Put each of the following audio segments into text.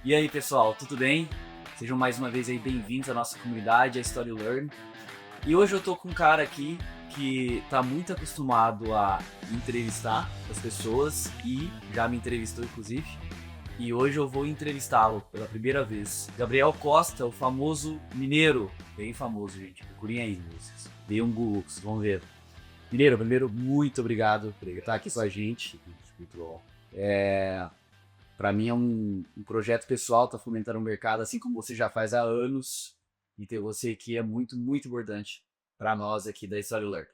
E aí, pessoal, tudo bem? Sejam mais uma vez aí bem-vindos à nossa comunidade, a Story Learn. E hoje eu tô com um cara aqui que tá muito acostumado a entrevistar as pessoas e já me entrevistou, inclusive. E hoje eu vou entrevistá-lo pela primeira vez. Gabriel Costa, o famoso mineiro. Bem famoso, gente. Procurem aí, vocês. Dê um Google, vocês vão ver. Mineiro, primeiro, muito obrigado por estar aqui com a gente. Muito bom. Para mim é um projeto pessoal, tá fomentando o mercado, assim como você já faz há anos. E ter você aqui é muito, muito importante para nós aqui da Story Alert.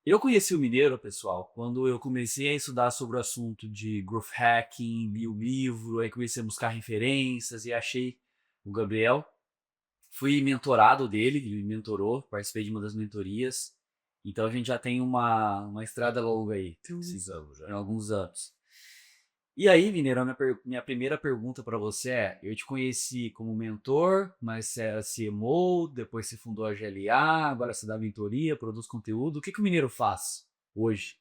Eu conheci o Mineiro, pessoal, quando eu comecei a estudar sobre o assunto de growth hacking, li o livro, aí comecei a buscar referências e achei o Gabriel. Fui mentorado dele, ele me mentorou, participei de uma das mentorias. Então a gente já tem uma estrada longa aí. Tem uns anos já. Em alguns anos. E aí, Mineiro, a minha primeira pergunta para você é: eu te conheci como mentor, mas você era CMO, depois você fundou a GLA, agora você dá mentoria, produz conteúdo. O que o Mineiro faz hoje?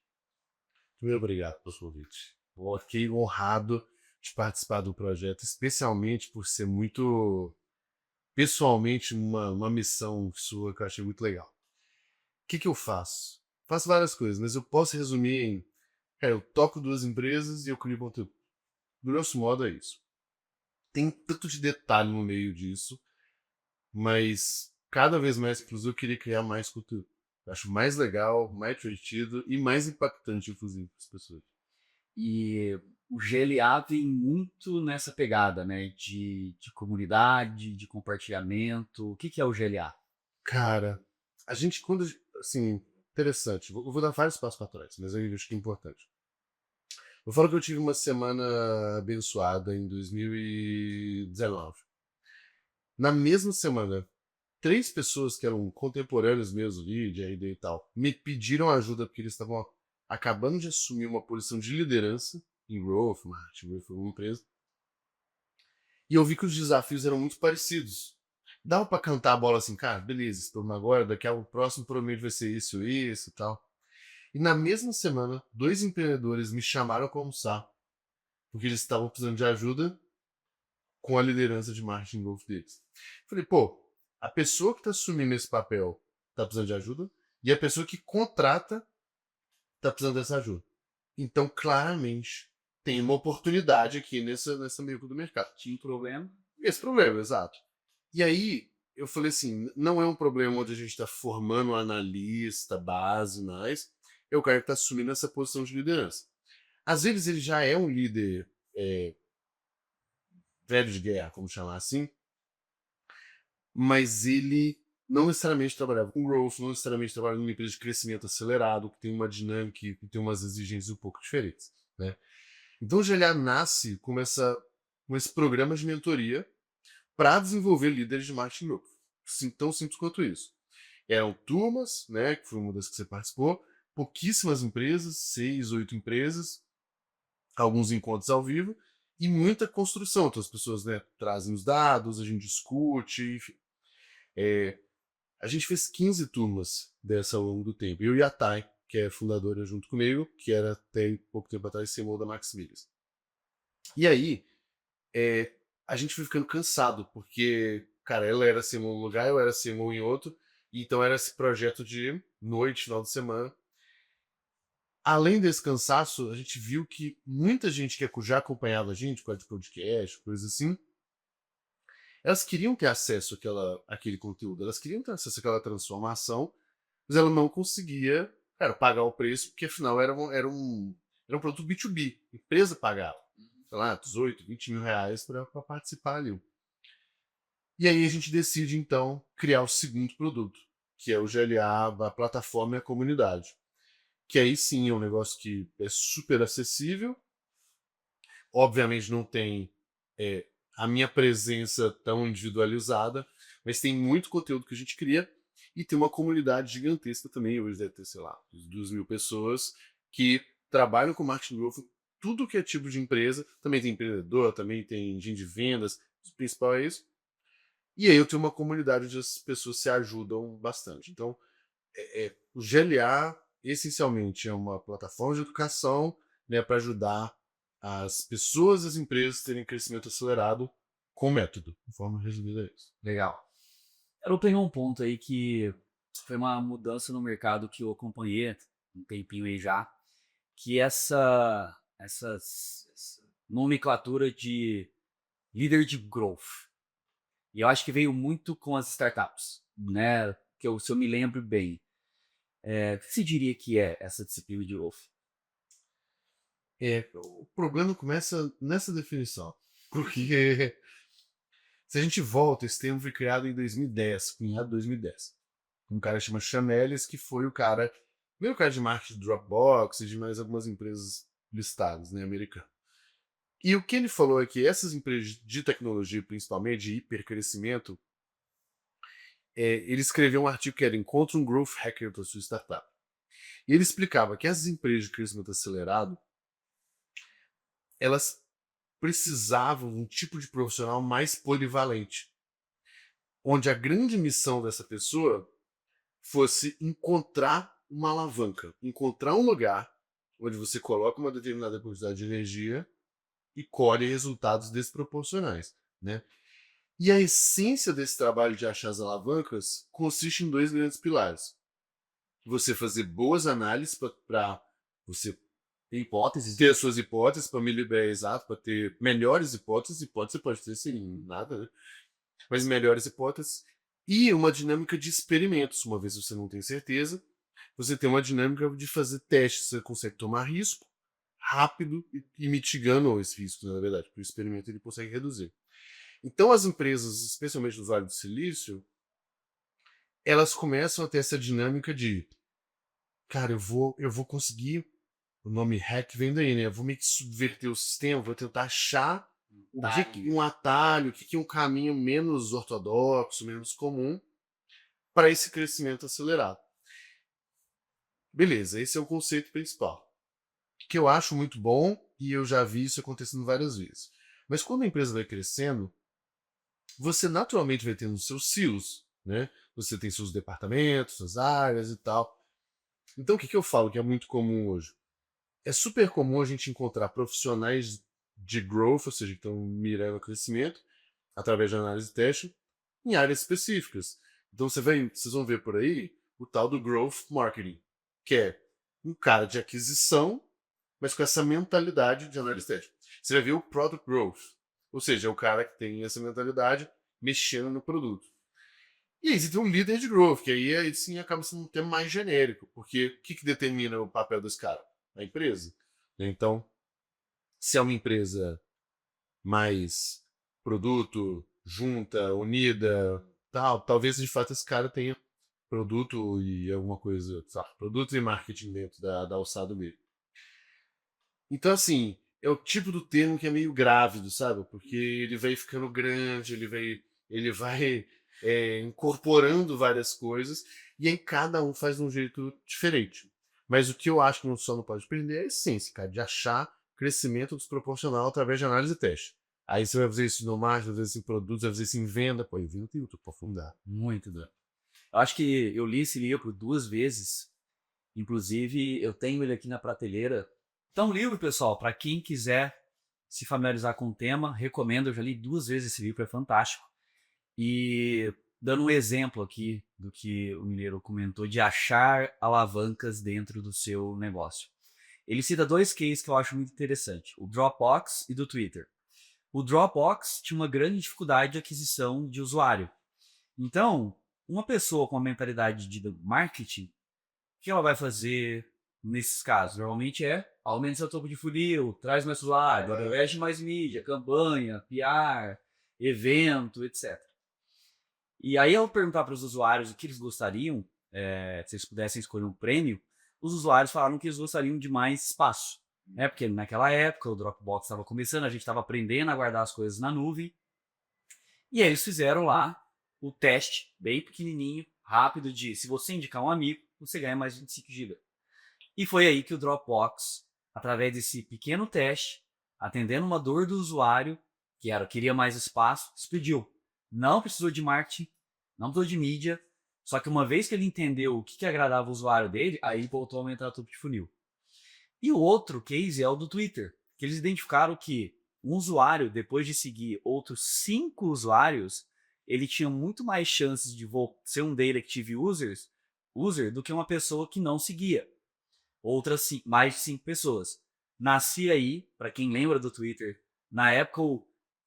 Primeiro, obrigado pelo convite. Fiquei honrado de participar do projeto, especialmente por ser muito, pessoalmente, uma missão sua que eu achei muito legal. O que eu faço? Faço várias coisas, mas eu posso resumir em, eu toco duas empresas e eu crio conteúdo. Grosso modo é isso. Tem tanto de detalhe no meio disso, mas cada vez mais, inclusive, eu queria criar mais conteúdo. Eu acho mais legal, mais divertido e mais impactante, inclusive, para as pessoas. E o GLA vem muito nessa pegada, né? De comunidade, de compartilhamento. O que é o GLA? Cara, a gente quando, assim, interessante, eu vou dar vários passos para trás, mas eu acho que é importante. Eu falo que eu tive uma semana abençoada em 2019. Na mesma semana, três pessoas que eram contemporâneos meus ali, de R&D e tal, me pediram ajuda porque eles estavam acabando de assumir uma posição de liderança em growth, marketing, foi uma empresa. E eu vi que os desafios eram muito parecidos. Dava pra cantar a bola assim, cara, beleza, esse turno agora, daqui ao próximo provavelmente vai ser isso e tal. E na mesma semana, dois empreendedores me chamaram para almoçar, porque eles estavam precisando de ajuda com a liderança de marketing growth deles. Falei, pô, a pessoa que está assumindo esse papel está precisando de ajuda e a pessoa que contrata está precisando dessa ajuda. Então, claramente, tem uma oportunidade aqui nessa meio do mercado. Tinha um problema? Esse problema, exato. E aí, eu falei assim, não é um problema onde a gente está formando um analista, base, mas eu quero que está assumindo essa posição de liderança. Às vezes ele já é um líder velho de guerra, como chamar assim, mas ele não necessariamente trabalhava com growth, não necessariamente trabalhava numa empresa de crescimento acelerado, que tem uma dinâmica que tem umas exigências um pouco diferentes. Né? Então o GLA nasce com esse programa de mentoria para desenvolver líderes de marketing growth. Tão simples quanto isso. Eram turmas, né, que foi uma das que você participou, pouquíssimas empresas, 6, 8 empresas, alguns encontros ao vivo e muita construção. Então as pessoas, né, trazem os dados, a gente discute, enfim. A gente fez 15 turmas dessa ao longo do tempo. Eu e a Thay, que é fundadora junto comigo, que era até pouco tempo atrás CMO da Maximilias. E aí, a gente foi ficando cansado, porque, cara, ela era CMO em um lugar, eu era CMO em outro, e então era esse projeto de noite, final de semana. Além desse cansaço, a gente viu que muita gente que já acompanhava a gente, com de podcast, coisa assim, elas queriam ter acesso àquele conteúdo, elas queriam ter acesso àquela transformação, mas ela não conseguia, cara, pagar o preço, porque afinal era um produto B2B. A empresa pagava, sei lá, 18, 20 mil reais para participar ali. E aí a gente decide, então, criar o segundo produto, que é o GLA, a plataforma e a comunidade. Que aí sim é um negócio que é super acessível. Obviamente não tem a minha presença tão individualizada, mas tem muito conteúdo que a gente cria e tem uma comunidade gigantesca também. Hoje deve ter, sei lá, 2.000 pessoas que trabalham com marketing growth, tudo que é tipo de empresa. Também tem empreendedor, também tem gente de vendas, o principal é isso. E aí eu tenho uma comunidade onde as pessoas se ajudam bastante. Então, o GLA essencialmente é uma plataforma de educação, né, para ajudar as pessoas e as empresas terem crescimento acelerado com método. De forma resumida é isso. Legal. Eu peguei um ponto aí que foi uma mudança no mercado que eu acompanhei um tempinho aí já, que essa nomenclatura de líder de growth. E eu acho que veio muito com as startups, né? Se eu me lembro bem. O que se diria que é essa disciplina de growth? O problema começa nessa definição. Porque se a gente volta, esse termo foi criado em 2010, cunhado em 2010. Um cara que chama Chanelis, que foi o primeiro cara de marketing do Dropbox e de mais algumas empresas listadas, né, americanas. E o que ele falou é que essas empresas de tecnologia, principalmente de hipercrescimento, ele escreveu um artigo que era Encontre um Growth Hacker para sua startup. E ele explicava que essas empresas de crescimento acelerado, elas precisavam de um tipo de profissional mais polivalente, onde a grande missão dessa pessoa fosse encontrar uma alavanca, encontrar um lugar onde você coloca uma determinada quantidade de energia e colhe resultados desproporcionais, né? E a essência desse trabalho de achar as alavancas consiste em dois grandes pilares. Você fazer boas análises para você ter as suas hipóteses, para exato, para ter melhores hipóteses. Hipótese pode ter sem nada, né? Mas melhores hipóteses. E uma dinâmica de experimentos. Uma vez você não tem certeza, você tem uma dinâmica de fazer testes. Você consegue tomar risco rápido e mitigando esse risco, na verdade. Por experimento ele consegue reduzir. Então as empresas, especialmente no Vale do Silício, elas começam a ter essa dinâmica de, cara, eu vou conseguir, o nome hack vem daí, né? Eu vou meio que subverter o sistema, vou tentar achar um atalho, o que é um caminho menos ortodoxo, menos comum para esse crescimento acelerado. Beleza, esse é o conceito principal, que eu acho muito bom e eu já vi isso acontecendo várias vezes. Mas quando a empresa vai crescendo, você naturalmente vai tendo seus silos, né? Você tem seus departamentos, suas áreas e tal. Então o que eu falo que é muito comum hoje? É super comum a gente encontrar profissionais de growth, ou seja, que estão mirando o crescimento, através de análise e teste, em áreas específicas. Então vocês vão ver por aí o tal do growth marketing, que é um cara de aquisição, mas com essa mentalidade de análise e teste. Você vai ver o product growth, ou seja, é o cara que tem essa mentalidade mexendo no produto. E aí você tem um líder de growth, que aí sim acaba sendo um termo mais genérico, porque o que determina o papel desse cara? A empresa. Então, se é uma empresa mais produto, junta, unida, tal, talvez de fato esse cara tenha produto e alguma coisa, sabe? Produto e marketing dentro da alçada dele. Então, assim, é o tipo do termo que é meio grávido, sabe? Porque ele vai ficando grande, ele vai incorporando várias coisas e aí cada um faz de um jeito diferente. Mas o que eu acho que não pode perder é a essência, cara, de achar crescimento desproporcional através de análise e teste. Aí você vai fazer isso no marketing, vai fazer isso em produtos, vai fazer isso em venda. Pô, em venda tem muito pra aprofundar. Muito, Dan. Eu acho que eu li esse livro 2 vezes. Inclusive, eu tenho ele aqui na prateleira. Então, livro, pessoal, para quem quiser se familiarizar com o tema, recomendo. Eu já li 2 vezes esse livro, é fantástico. E dando um exemplo aqui do que o Mineiro comentou de achar alavancas dentro do seu negócio. Ele cita 2 cases que eu acho muito interessante, o Dropbox e do Twitter. O Dropbox tinha uma grande dificuldade de aquisição de usuário. Então, uma pessoa com a mentalidade de marketing, o que ela vai fazer nesses casos? Normalmente aumenta seu topo de funil, traz mais usuário, investe mais mídia, campanha, PR, evento, etc. E aí, ao perguntar para os usuários o que eles gostariam, se eles pudessem escolher um prêmio, os usuários falaram que eles gostariam de mais espaço. Né? Porque naquela época o Dropbox estava começando, a gente estava aprendendo a guardar as coisas na nuvem. E aí eles fizeram lá o teste, bem pequenininho, rápido, de se você indicar um amigo, você ganha mais 25 GB. E foi aí que o Dropbox, através desse pequeno teste, atendendo uma dor do usuário, que era queria mais espaço, explodiu. Não precisou de marketing, não precisou de mídia, só que uma vez que ele entendeu o que agradava o usuário dele, aí voltou a aumentar o topo de funil. E o outro case é o do Twitter. que eles identificaram que um usuário, depois de seguir outros 5 usuários, ele tinha muito mais chances de ser um Data Active user do que uma pessoa que não seguia outras mais de 5 pessoas. Nascia aí, para quem lembra do Twitter, na época,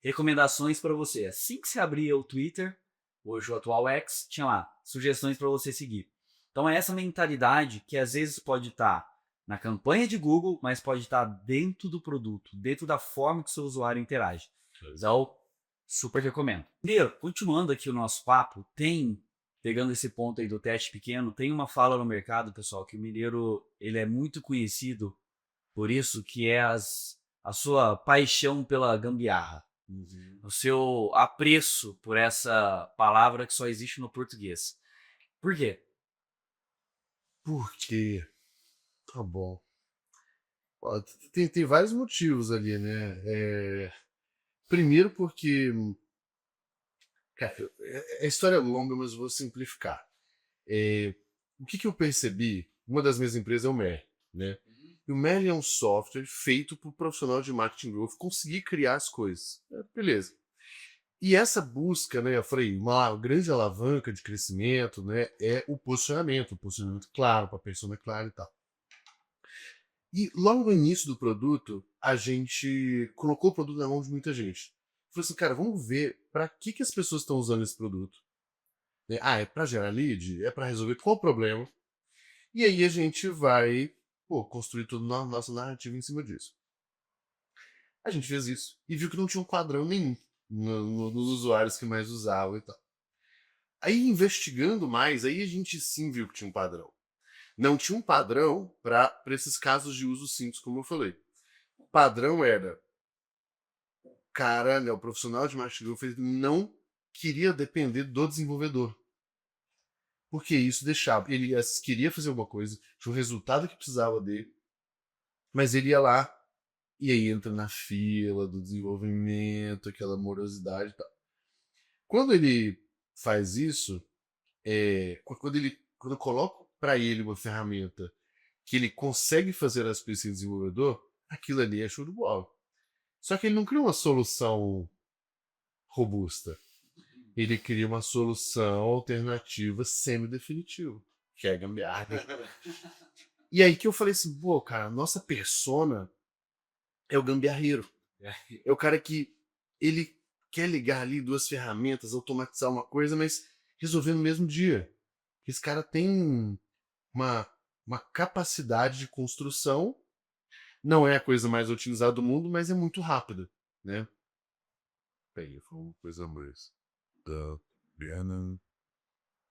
recomendações para você. Assim que você abria o Twitter, hoje o atual X, tinha lá sugestões para você seguir. Então é essa mentalidade que às vezes pode estar na campanha de Google, mas pode estar dentro do produto, dentro da forma que o seu usuário interage. Então, super recomendo. Primeiro, continuando aqui o nosso papo, pegando esse ponto aí do teste pequeno, tem uma fala no mercado, pessoal, que o mineiro ele é muito conhecido por isso, que é a sua paixão pela gambiarra. O seu apreço por essa palavra que só existe no português. Por quê? Porque, tá bom. Ó, tem vários motivos ali, né? Primeiro porque, cara, a história é longa, mas eu vou simplificar. O que eu percebi? Uma das minhas empresas é o Mer, né? E o Mer é um software feito para o profissional de marketing growth conseguir criar as coisas. Beleza. E essa busca, né, eu falei, uma grande alavanca de crescimento, né, é o posicionamento claro, para a persona clara e tal. E logo no início do produto, a gente colocou o produto na mão de muita gente. Falei assim, cara, vamos ver para que as pessoas estão usando esse produto. Né? Ah, é para gerar lead? É para resolver qual o problema? E aí a gente vai construir toda a nossa narrativa em cima disso. A gente fez isso e viu que não tinha um padrão nenhum nos usuários que mais usavam e tal. Aí, investigando mais, aí a gente sim viu que tinha um padrão. Não tinha um padrão para esses casos de uso simples, como eu falei. O padrão era o cara, né, o profissional de marketing growth, ele não queria depender do desenvolvedor. Porque isso deixava. Ele queria fazer alguma coisa, tinha o resultado que precisava dele, mas ele ia lá e aí entra na fila do desenvolvimento, aquela morosidade e tal. Quando ele faz isso, quando eu coloco para ele uma ferramenta que ele consegue fazer as coisas sem desenvolvedor, aquilo ali é show de bola. Só que ele não cria uma solução robusta. Ele cria uma solução alternativa semi-definitiva, que é a gambiarra. E aí que eu falei assim, pô, cara, nossa persona é o gambiarreiro. É o cara que ele quer ligar ali duas ferramentas, automatizar uma coisa, mas resolver no mesmo dia. Esse cara tem uma, uma capacidade de construção, não é a coisa mais utilizada do mundo, mas é muito rápida, né? Peraí, foi uma coisa mais da Diana.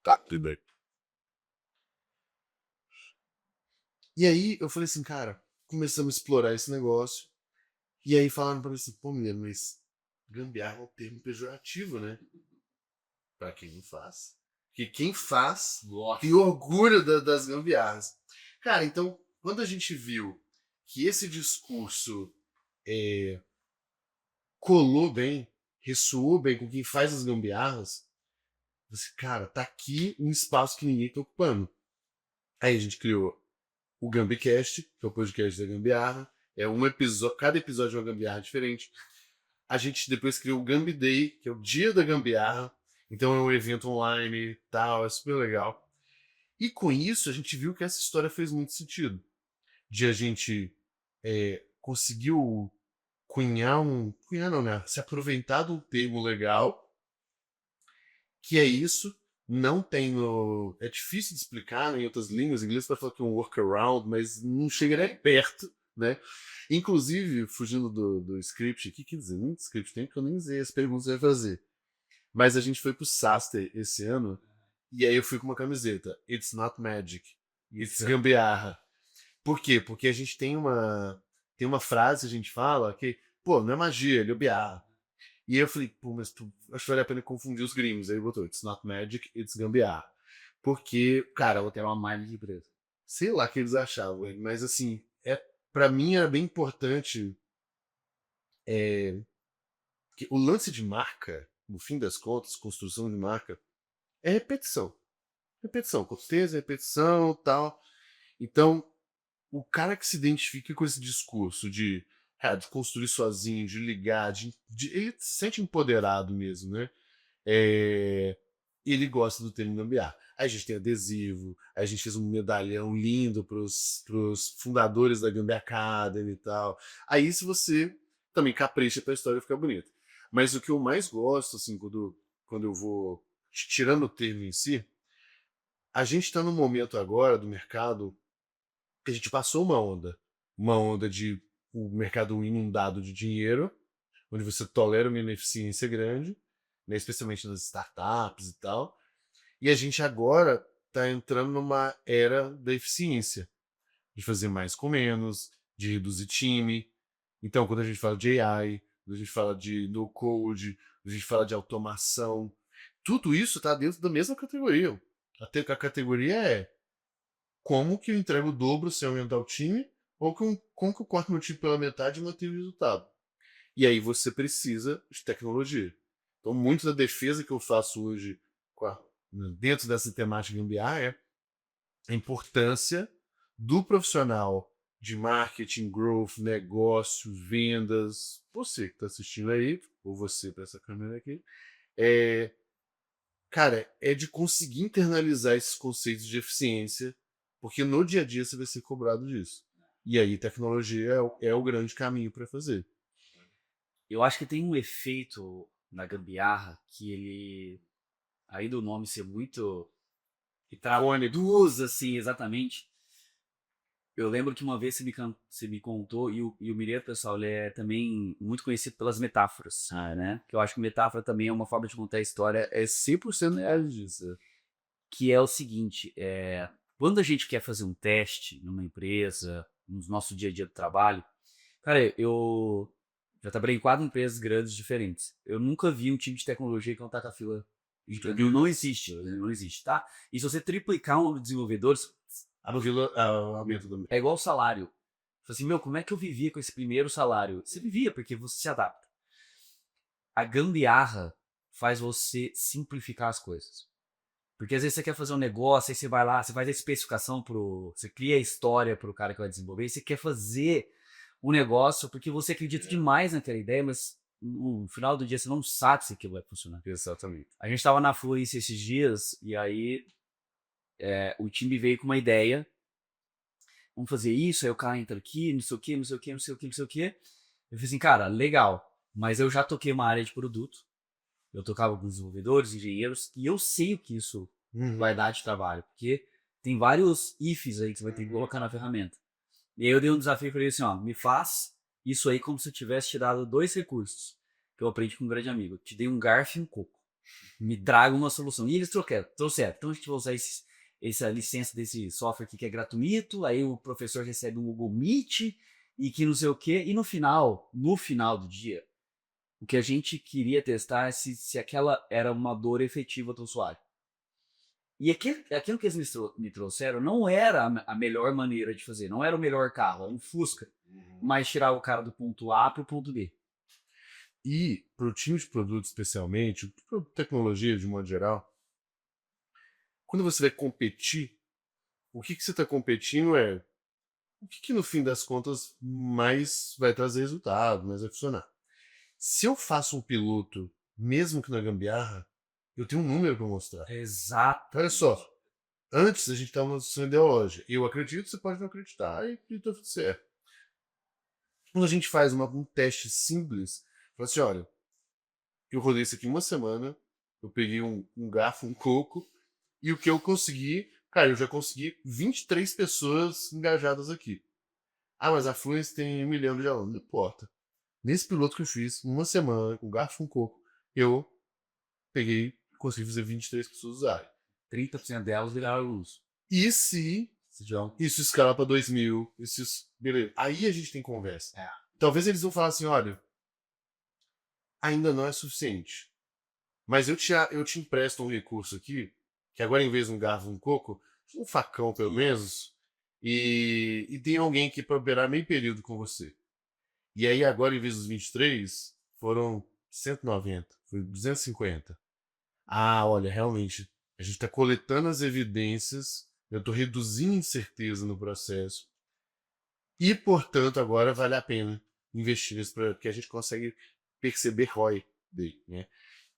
Tá, tudo bem. E aí eu falei assim, cara, começamos a explorar esse negócio. E aí falaram pra mim assim, pô, menino, mas gambiarra é um termo pejorativo, né? Pra quem não faz. Porque quem faz tem orgulho das gambiarras. Cara, então, quando a gente viu que esse discurso colou bem, ressoou bem com quem faz as gambiarras, você, cara, tá aqui um espaço que ninguém tá ocupando. Aí a gente criou o Gambicast, que é o podcast da gambiarra. É um episódio, cada episódio é uma gambiarra diferente. A gente depois criou o Gambi Day, que é o dia da gambiarra. Então é um evento online e tal, é super legal. E com isso a gente viu que essa história fez muito sentido. De a gente conseguiu cunhar não, né? Se aproveitar de um termo legal, que é isso. Não tem no. É difícil de explicar, né, em outras línguas. Em inglês vai falar que é um workaround, mas não chega nem perto, né? Inclusive, fugindo do script aqui, quer dizer, nem script tem, porque eu nem sei as perguntas que vai fazer. Mas a gente foi pro Saster esse ano, e aí eu fui com uma camiseta. It's not magic, it's gambiarra. Por quê? Porque a gente tem uma frase que a gente fala que, pô, não é magia, é gambiarra. E aí eu falei, pô, mas acho que vale a pena confundir os gringos. Aí ele botou, it's not magic, it's gambiarra. Porque, cara, Vou ter uma marca de empresa. sei lá o que eles achavam, mas assim, para mim era bem importante que o lance de marca, no fim das contas, construção de marca, é repetição. Repetição, contexto, repetição tal. Então, o cara que se identifica com esse discurso de cara, de construir sozinho, de ligar, ele se sente empoderado mesmo, né? É, ele gosta do termo gambiarra. Aí a gente tem adesivo, aí a gente fez um medalhão lindo pros fundadores da Gambia Academy e tal. Aí se você também capricha pra história ficar bonita. Mas o que eu mais gosto, assim, quando eu vou tirando o termo em si, a gente está num momento agora do mercado que a gente passou uma onda de o mercado inundado de dinheiro, onde você tolera uma ineficiência grande, né, especialmente nas startups e tal. E a gente agora está entrando numa era da eficiência, de fazer mais com menos, de reduzir time. Então, quando a gente fala de AI, quando a gente fala de no-code, quando a gente fala de automação, tudo isso está dentro da mesma categoria. Até que a categoria é como que eu entrego o dobro sem aumentar o time, ou como que eu corto meu time pela metade e mantenho o resultado. E aí você precisa de tecnologia. Então, muito da defesa que eu faço hoje dentro dessa temática gambiarra é a importância do profissional de marketing, growth, negócio, vendas, você que está assistindo aí, ou você para essa câmera aqui, cara, é de conseguir internalizar esses conceitos de eficiência, porque no dia a dia você vai ser cobrado disso. E aí tecnologia é o grande caminho para fazer. Eu acho que tem um efeito na gambiarra que ele, aí do nome ser muito que traduz assim exatamente. Eu lembro que uma vez você me contou, e o Mireto, pessoal, ele é também muito conhecido pelas metáforas, né? Que eu acho que metáfora também é uma forma de contar a história, é 100% real disso. Que é o seguinte, quando a gente quer fazer um teste numa empresa, no nosso dia a dia do trabalho, cara, eu já trabalhei em 4 empresas grandes diferentes. Eu nunca vi um time de tecnologia que não tá com a fila. Não existe, não existe, tá? E se você triplicar um número de desenvolvedores, A fila aumenta também. é igual o salário. Fala assim, meu, como é que eu vivia com esse primeiro salário? Você vivia porque você se adapta. A gambiarra faz você simplificar as coisas. Porque às vezes você quer fazer um negócio, aí você vai lá, você faz a especificação você cria a história pro cara que vai desenvolver, e você quer fazer um negócio porque você acredita demais naquela ideia, mas no final do dia você não sabe se aquilo vai funcionar. Exatamente. A gente tava na Fluência esses dias, e aí o time veio com uma ideia, vamos fazer isso, aí o cara entra aqui, não sei o que, não sei o que, não sei o que, não sei o que. Eu falei assim, cara, legal, mas eu já toquei uma área de produto, eu tocava com desenvolvedores, engenheiros, e eu sei o que isso vai dar de trabalho, porque tem vários ifs aí que você vai ter que colocar na ferramenta. E aí eu dei um desafio para ele assim, ó, me faz isso aí como se eu tivesse te dado 2 recursos, que eu aprendi com um grande amigo. Eu te dei um garfo e um coco. Me traga uma solução. E eles trouxeram. Então a gente vai usar essa licença desse software aqui que é gratuito, aí o professor recebe um Google Meet, e que não sei o quê, e no final do dia, o que a gente queria testar é se aquela era uma dor efetiva do usuário. E aquilo que eles me trouxeram não era a melhor maneira de fazer, não era o melhor carro, era um Fusca, mas tirar o cara do ponto A para o ponto B. E para o time de produto especialmente, para tecnologia de modo geral, quando você vai competir, o que você está competindo é o que no fim das contas mais vai trazer resultado, mais vai funcionar. Se eu faço um piloto, mesmo que na gambiarra, eu tenho um número para mostrar. Exato. Olha só, antes a gente estava numa discussão ideológica. Eu acredito, você pode não acreditar e tá tudo certo. Quando a gente faz um teste simples, fala assim, olha, eu rodei isso aqui uma semana, eu peguei um garfo, um coco, e o que eu consegui, cara, eu já consegui 23 pessoas engajadas aqui. Ah, mas a Fluence tem 1 milhão de alunos. Não importa. Nesse piloto que eu fiz, uma semana, com garfo e um coco, eu consegui fazer 23 pessoas usarem. 30% delas viraram luz. E se isso escala para 2.000, beleza. Aí a gente tem conversa. Talvez eles vão falar assim, olha, ainda não é suficiente. Mas eu te empresto um recurso aqui, que agora em vez de um garfo e um coco, um facão pelo menos, e tem alguém aqui para operar meio período com você. E aí agora em vez dos 23, foram 190, foi 250. Ah, olha, realmente, a gente está coletando as evidências, eu estou reduzindo incerteza no processo, e portanto agora vale a pena investir nesse projeto, porque a gente consegue perceber ROI dele, né?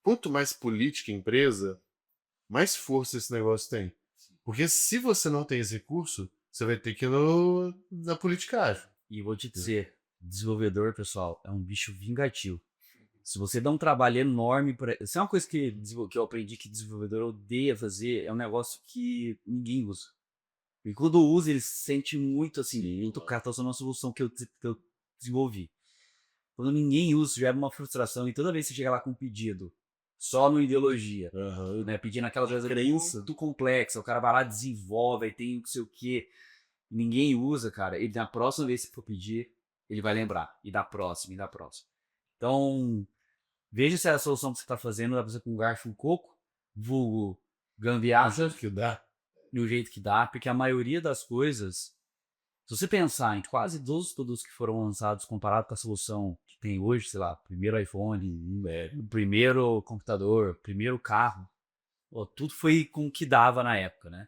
Quanto mais política a empresa, mais força esse negócio tem. Porque se você não tem esse recurso, você vai ter que ir na politicagem. E vou te dizer, desenvolvedor, pessoal, é um bicho vingativo. Se você dá um trabalho enorme para. Isso é uma coisa que eu aprendi que desenvolvedor odeia fazer, é um negócio que ninguém usa. E quando usa, ele se sente muito assim, muito cara, tá usando uma solução que eu desenvolvi. Quando ninguém usa, gera uma frustração. E toda vez que você chega lá com um pedido, só no ideologia, né? Pedindo aquela coisa Crença. muito complexa, o cara vai lá, desenvolve, aí tem não sei o que, ninguém usa, cara. Ele na próxima vez que for pedir, ele vai lembrar. E da próxima, e da próxima. Então, veja se a solução que você está fazendo dá pra fazer com garfo e um coco, vulgo gambiarra, Sabe o que dá? do jeito que dá, porque a maioria das coisas, se você pensar em quase todos os produtos que foram lançados comparado com a solução que tem hoje, sei lá, primeiro iPhone, primeiro computador, primeiro carro, ó, tudo foi com o que dava na época, né?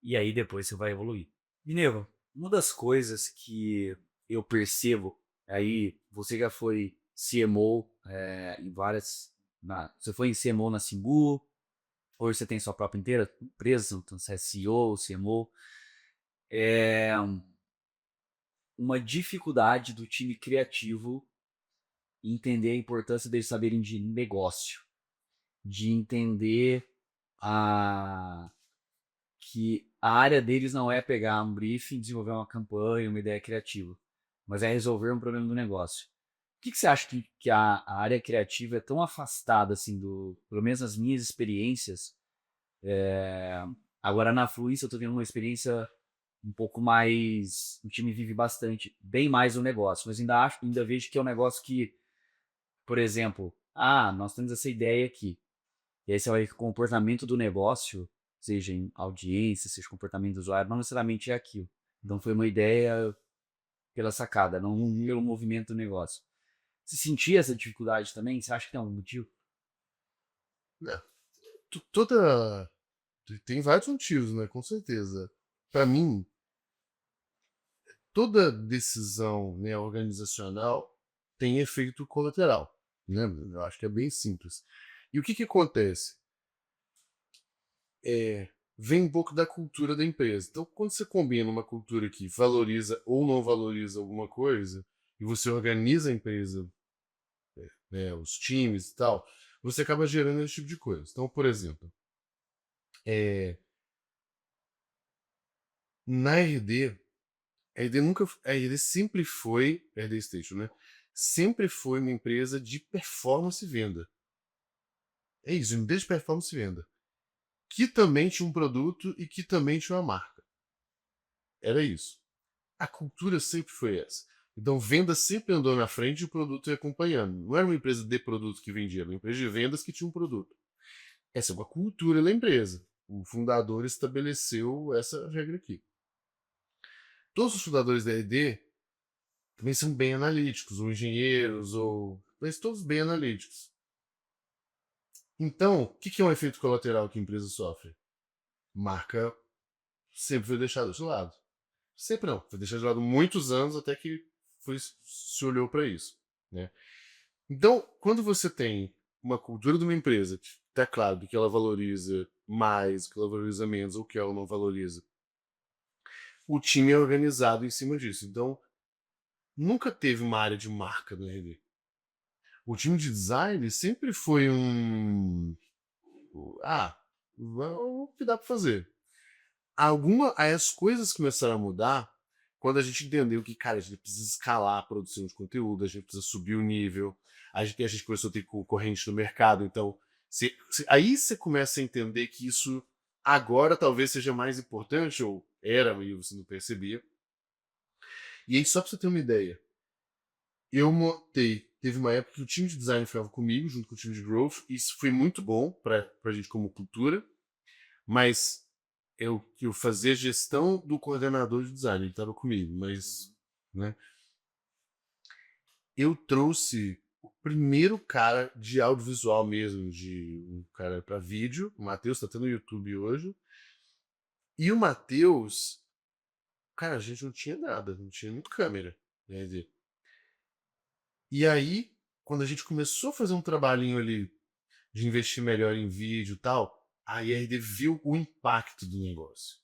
E aí depois você vai evoluir. Minerva, uma das coisas que eu percebo, aí você já foi CMO em várias. Você foi em CMO na Simbu, hoje você tem sua própria empresa, então você é CEO, CMO. É uma dificuldade do time criativo em entender a importância deles saberem de negócio, de entender a que a área deles não é pegar um briefing, desenvolver uma campanha, uma ideia criativa, mas é resolver um problema do negócio. Por que você acha que a área criativa é tão afastada, assim, pelo menos nas minhas experiências? Agora na Fluência eu tô tendo uma experiência um pouco mais. O time vive bastante, bem mais o negócio, mas ainda vejo que é um negócio que, por exemplo, nós temos essa ideia aqui. E aí você vai ver que o comportamento do negócio, seja em audiência, seja comportamento do usuário, não necessariamente é aquilo. Então foi uma ideia pela sacada, não pelo movimento do negócio. Você sentia essa dificuldade também? Você acha que tem algum motivo? Né? Toda. Tem vários motivos, né? Com certeza. Para mim, toda decisão, né, organizacional tem efeito colateral. Né? Eu acho que é bem simples. E o que acontece? Vem um pouco da cultura da empresa. Então, quando você combina uma cultura que valoriza ou não valoriza alguma coisa, e você organiza a empresa, né, os times e tal, você acaba gerando esse tipo de coisa. Então, por exemplo, na RD, a RD sempre foi, RD Station, né? Sempre foi uma empresa de performance e venda. É isso, uma empresa de performance e venda. Que também tinha um produto e que também tinha uma marca. Era isso. A cultura sempre foi essa. Então, venda sempre andou na frente e o produto ia acompanhando. Não era uma empresa de produto que vendia, era uma empresa de vendas que tinha um produto. Essa é uma cultura da empresa. O fundador estabeleceu essa regra aqui. Todos os fundadores da ED também são bem analíticos, ou engenheiros, mas todos bem analíticos. Então, o que é um efeito colateral que a empresa sofre? Marca sempre foi deixada de lado. Sempre não. Foi deixada de lado muitos anos até que se olhou para isso. Né? Então, quando você tem uma cultura de uma empresa que está claro que ela valoriza mais, que ela valoriza menos, ou que ela não valoriza, o time é organizado em cima disso. Então, nunca teve uma área de marca no RD. O time de design sempre foi o que dá para fazer. As coisas começaram a mudar quando a gente entendeu que, cara, a gente precisa escalar a produção de conteúdo, a gente precisa subir o nível, a gente começou a ter concorrente no mercado, então aí você começa a entender que isso agora talvez seja mais importante, ou era, e você não percebia. E aí, só pra você ter uma ideia, teve uma época que o time de design ficava comigo, junto com o time de growth, e isso foi muito bom pra gente como cultura, mas eu fazia gestão do coordenador de design, ele estava comigo, mas, né, eu trouxe o primeiro cara de audiovisual mesmo, de um cara para vídeo, o Matheus está até no YouTube hoje, e o Matheus, cara, a gente não tinha nada, não tinha nem câmera, né, E aí, quando a gente começou a fazer um trabalhinho ali de investir melhor em vídeo e tal, a IRD viu o impacto do negócio.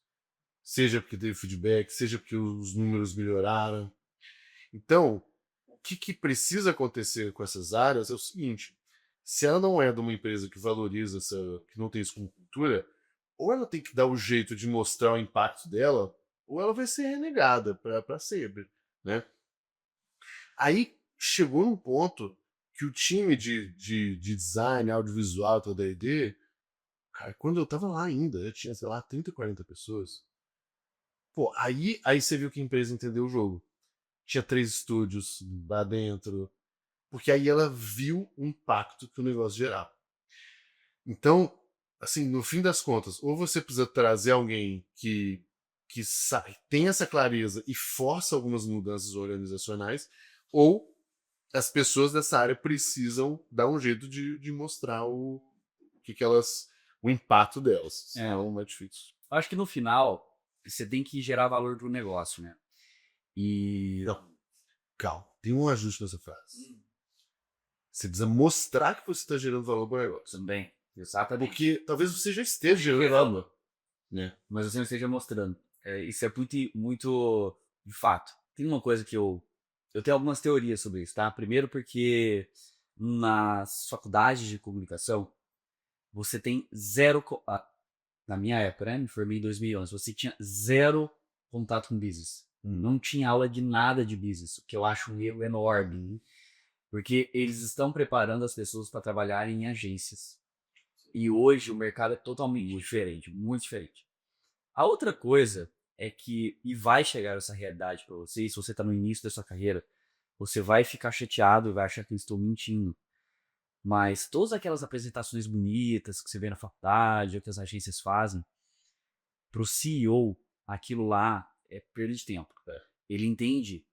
Seja porque teve feedback, seja porque os números melhoraram. Então, o que precisa acontecer com essas áreas é o seguinte: se ela não é de uma empresa que valoriza essa, que não tem isso como cultura, ou ela tem que dar o jeito de mostrar o impacto dela, ou ela vai ser renegada para sempre, né? Aí chegou num ponto que o time de design audiovisual da D&D, cara, quando eu tava lá ainda, eu tinha, sei lá, 30, 40 pessoas. Pô, aí você viu que a empresa entendeu o jogo. Tinha 3 estúdios lá dentro, porque aí ela viu o impacto que o negócio gerava. Então, assim, no fim das contas, ou você precisa trazer alguém que tem essa clareza e força algumas mudanças organizacionais, ou as pessoas dessa área precisam dar um jeito de mostrar que elas, o impacto delas. É, Senão é difícil. acho que no final você tem que gerar valor do negócio, né? E Não, calma, tem um ajuste nessa frase. Você precisa mostrar que você está gerando valor para o negócio. também, exatamente. Porque talvez você já esteja gerando valor, né? Mas você não esteja mostrando. Isso é muito, muito de fato. Tem uma coisa que eu tenho algumas teorias sobre isso, tá? Primeiro porque nas faculdades de comunicação você tem zero, na minha época, né? Me formei em 2011, você tinha zero contato com business. Não tinha aula de nada de business, o que eu acho um erro enorme, porque eles estão preparando as pessoas para trabalhar em agências. E hoje o mercado é totalmente diferente, muito diferente. A outra coisa é que, e vai chegar essa realidade para você, e se você está no início da sua carreira, você vai ficar chateado e vai achar que eu estou mentindo. Mas todas aquelas apresentações bonitas que você vê na faculdade, ou que as agências fazem, para o CEO, aquilo lá é perda de tempo. Ele entende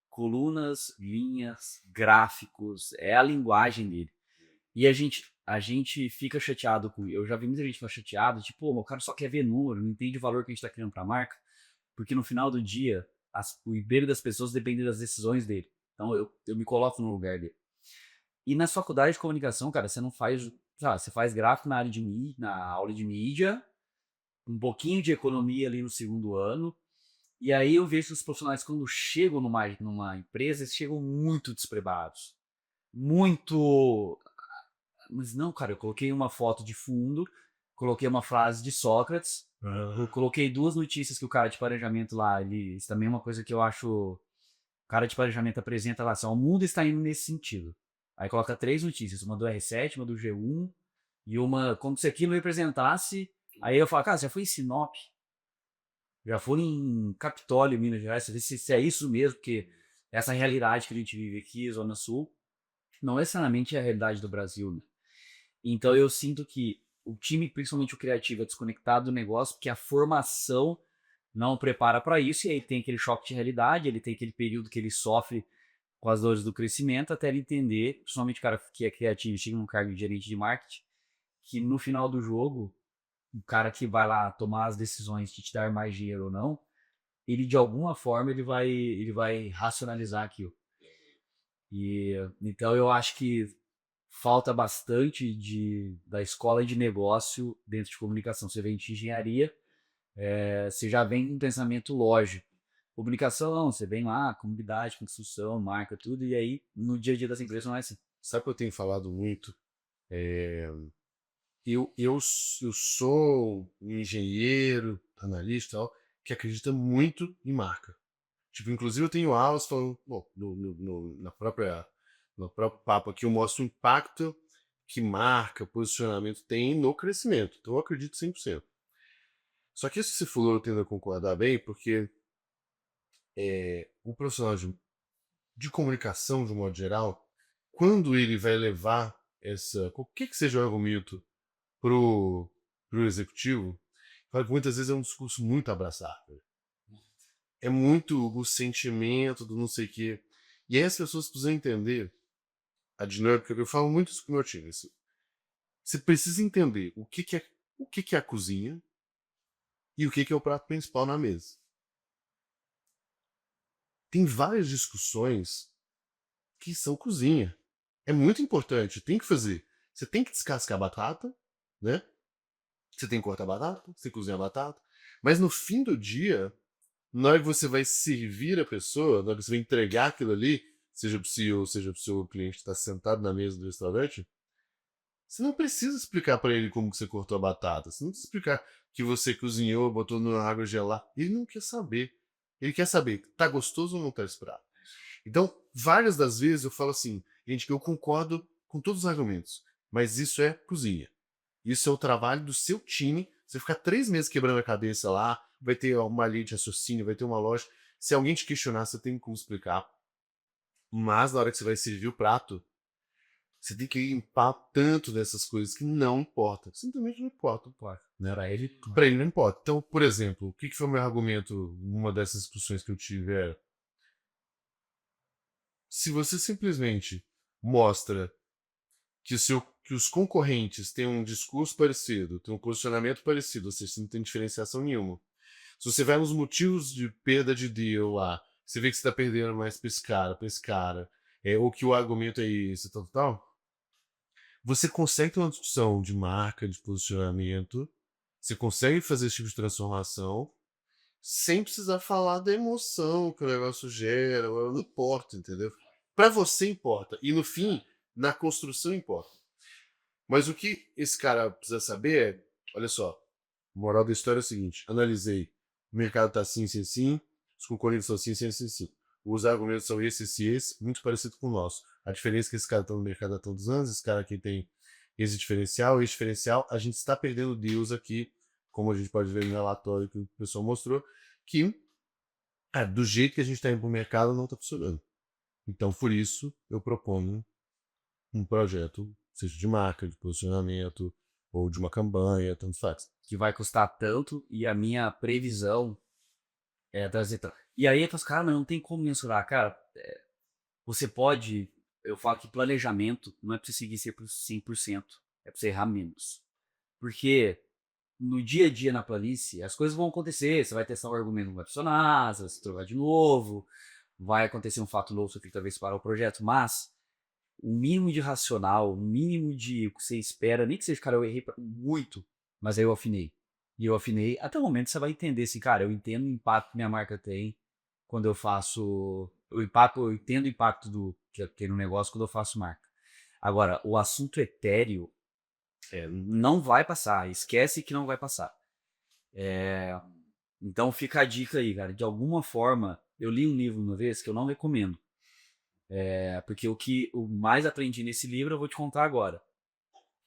colunas, linhas, gráficos, é a linguagem dele. E a gente fica chateado com. Eu já vi muita gente ficar chateado, tipo, pô, o cara só quer ver número, não entende o valor que a gente está criando para a marca, porque no final do dia, o emprego das pessoas depende das decisões dele. Então eu me coloco no lugar dele. E na faculdade de comunicação, cara, você não faz. Sabe, você faz gráfico na área de mídia, na aula de mídia, um pouquinho de economia ali no segundo ano. E aí eu vejo que os profissionais, quando chegam numa empresa, eles chegam muito despreparados. Muito. Mas não, cara, eu coloquei uma foto de fundo, coloquei uma frase de Sócrates, eu coloquei 2 notícias que o cara de planejamento lá, isso também é uma coisa que eu acho. O cara de planejamento apresenta lá, assim, ó, o mundo está indo nesse sentido. Aí coloca 3 notícias, uma do R7, uma do G1 e uma como se aquilo representasse. Aí eu falo, cara, você já foi em Sinop? Já foi em Capitólio, Minas Gerais? Você vê se é isso mesmo, porque essa realidade que a gente vive aqui, Zona Sul, não necessariamente é a realidade do Brasil, né? Então eu sinto que o time, principalmente o criativo, é desconectado do negócio, porque a formação não o prepara para isso, e aí tem aquele choque de realidade, ele tem aquele período que ele sofre com as dores do crescimento, até ele entender, principalmente o cara que é criativo, chega num cargo de gerente de marketing, que no final do jogo, o cara que vai lá tomar as decisões de te dar mais dinheiro ou não, ele de alguma forma ele vai racionalizar aquilo. E então eu acho que falta bastante da escola de negócio dentro de comunicação. Você vem de engenharia, você já vem com um pensamento lógico. Comunicação, você vem lá, comunidade, construção, marca, tudo, e aí no dia a dia das empresas não é assim. Sabe o que eu tenho falado muito? Eu sou um engenheiro, analista e tal, que acredita muito em marca. Tipo, inclusive eu tenho aulas falando, bom, no próprio papo aqui eu mostro o impacto que marca, posicionamento tem no crescimento. Então eu acredito 100%. Só que isso que você falou eu tendo a concordar bem, porque o profissional de comunicação, de um modo geral, quando ele vai levar essa, qualquer que seja o argumento pro, pro executivo, claro que muitas vezes é um discurso muito abraçável. É muito o sentimento do não sei o quê. E aí as pessoas precisam entender a dinâmica, eu falo muito isso com o meu time. Você precisa entender o que é a cozinha e o que é o prato principal na mesa. Tem várias discussões que são cozinha. É muito importante, tem que fazer. Você tem que descascar a batata, né? Você tem que cortar a batata, você tem que cozinhar a batata. Mas no fim do dia, na hora que você vai servir a pessoa, na hora que você vai entregar aquilo ali, seja pro CEO, seja pro seu cliente que está sentado na mesa do restaurante, você não precisa explicar para ele como que você cortou a batata. Você não precisa explicar que você cozinhou, botou na água gelar. Ele não quer saber. Ele quer saber, tá gostoso ou não tá esse prato? Então, várias das vezes eu falo assim, gente, que eu concordo com todos os argumentos, mas isso é cozinha. Isso é o trabalho do seu time. Você ficar 3 meses quebrando a cabeça lá, vai ter uma linha de raciocínio, vai ter uma loja. Se alguém te questionar, você tem como explicar. Mas na hora que você vai servir o prato, você tem que limpar tanto dessas coisas que não importa. Simplesmente não importa. Né? Para ele não importa. Então, por exemplo, o que foi o meu argumento numa dessas discussões que eu tive? Se você simplesmente mostra que os concorrentes têm um discurso parecido, têm um posicionamento parecido, ou seja, você não tem diferenciação nenhuma. Se você vai nos motivos de perda de deal lá, você vê que você está perdendo mais para esse cara, ou que o argumento é esse, tal, você consegue ter uma discussão de marca, de posicionamento, você consegue fazer esse tipo de transformação sem precisar falar da emoção que o negócio gera, não importa, entendeu? Para você importa. E no fim, na construção importa. Mas o que esse cara precisa saber é, olha só, moral da história é o seguinte, analisei, o mercado está assim, assim, assim, os concorrentes são assim, assim, assim, assim. Os argumentos são esses e esse, muito parecido com o nosso. A diferença é que esse cara está no mercado há tantos anos, esse cara aqui tem esse diferencial, a gente está perdendo deals aqui, como a gente pode ver no relatório que o pessoal mostrou, que do jeito que a gente está indo para o mercado não está funcionando. Então, por isso, eu proponho um projeto, seja de marca, de posicionamento, ou de uma campanha, tanto faz. Que vai custar tanto e a minha previsão é trazer tanto. E aí, os caras, mas não tem como mensurar. Cara, você pode. Eu falo que planejamento não é pra você seguir 100%, é pra você errar menos. Porque no dia a dia na planície, as coisas vão acontecer. Você vai testar um argumento, não vai funcionar, você vai se trocar de novo, vai acontecer um fato novo, você tem que talvez parar o projeto, mas o mínimo de racional, o mínimo de o que você espera, nem que seja, cara, eu errei muito, mas aí eu afinei. E eu afinei, até o momento você vai entender assim, cara, eu entendo o impacto que minha marca tem quando eu faço. O impacto, eu entendo o impacto que tem no negócio quando eu faço marca. Agora, o assunto etéreo não vai passar, esquece que não vai passar. Então fica a dica aí, cara. De alguma forma, eu li um livro uma vez que eu não recomendo. Porque o que eu mais aprendi nesse livro eu vou te contar agora.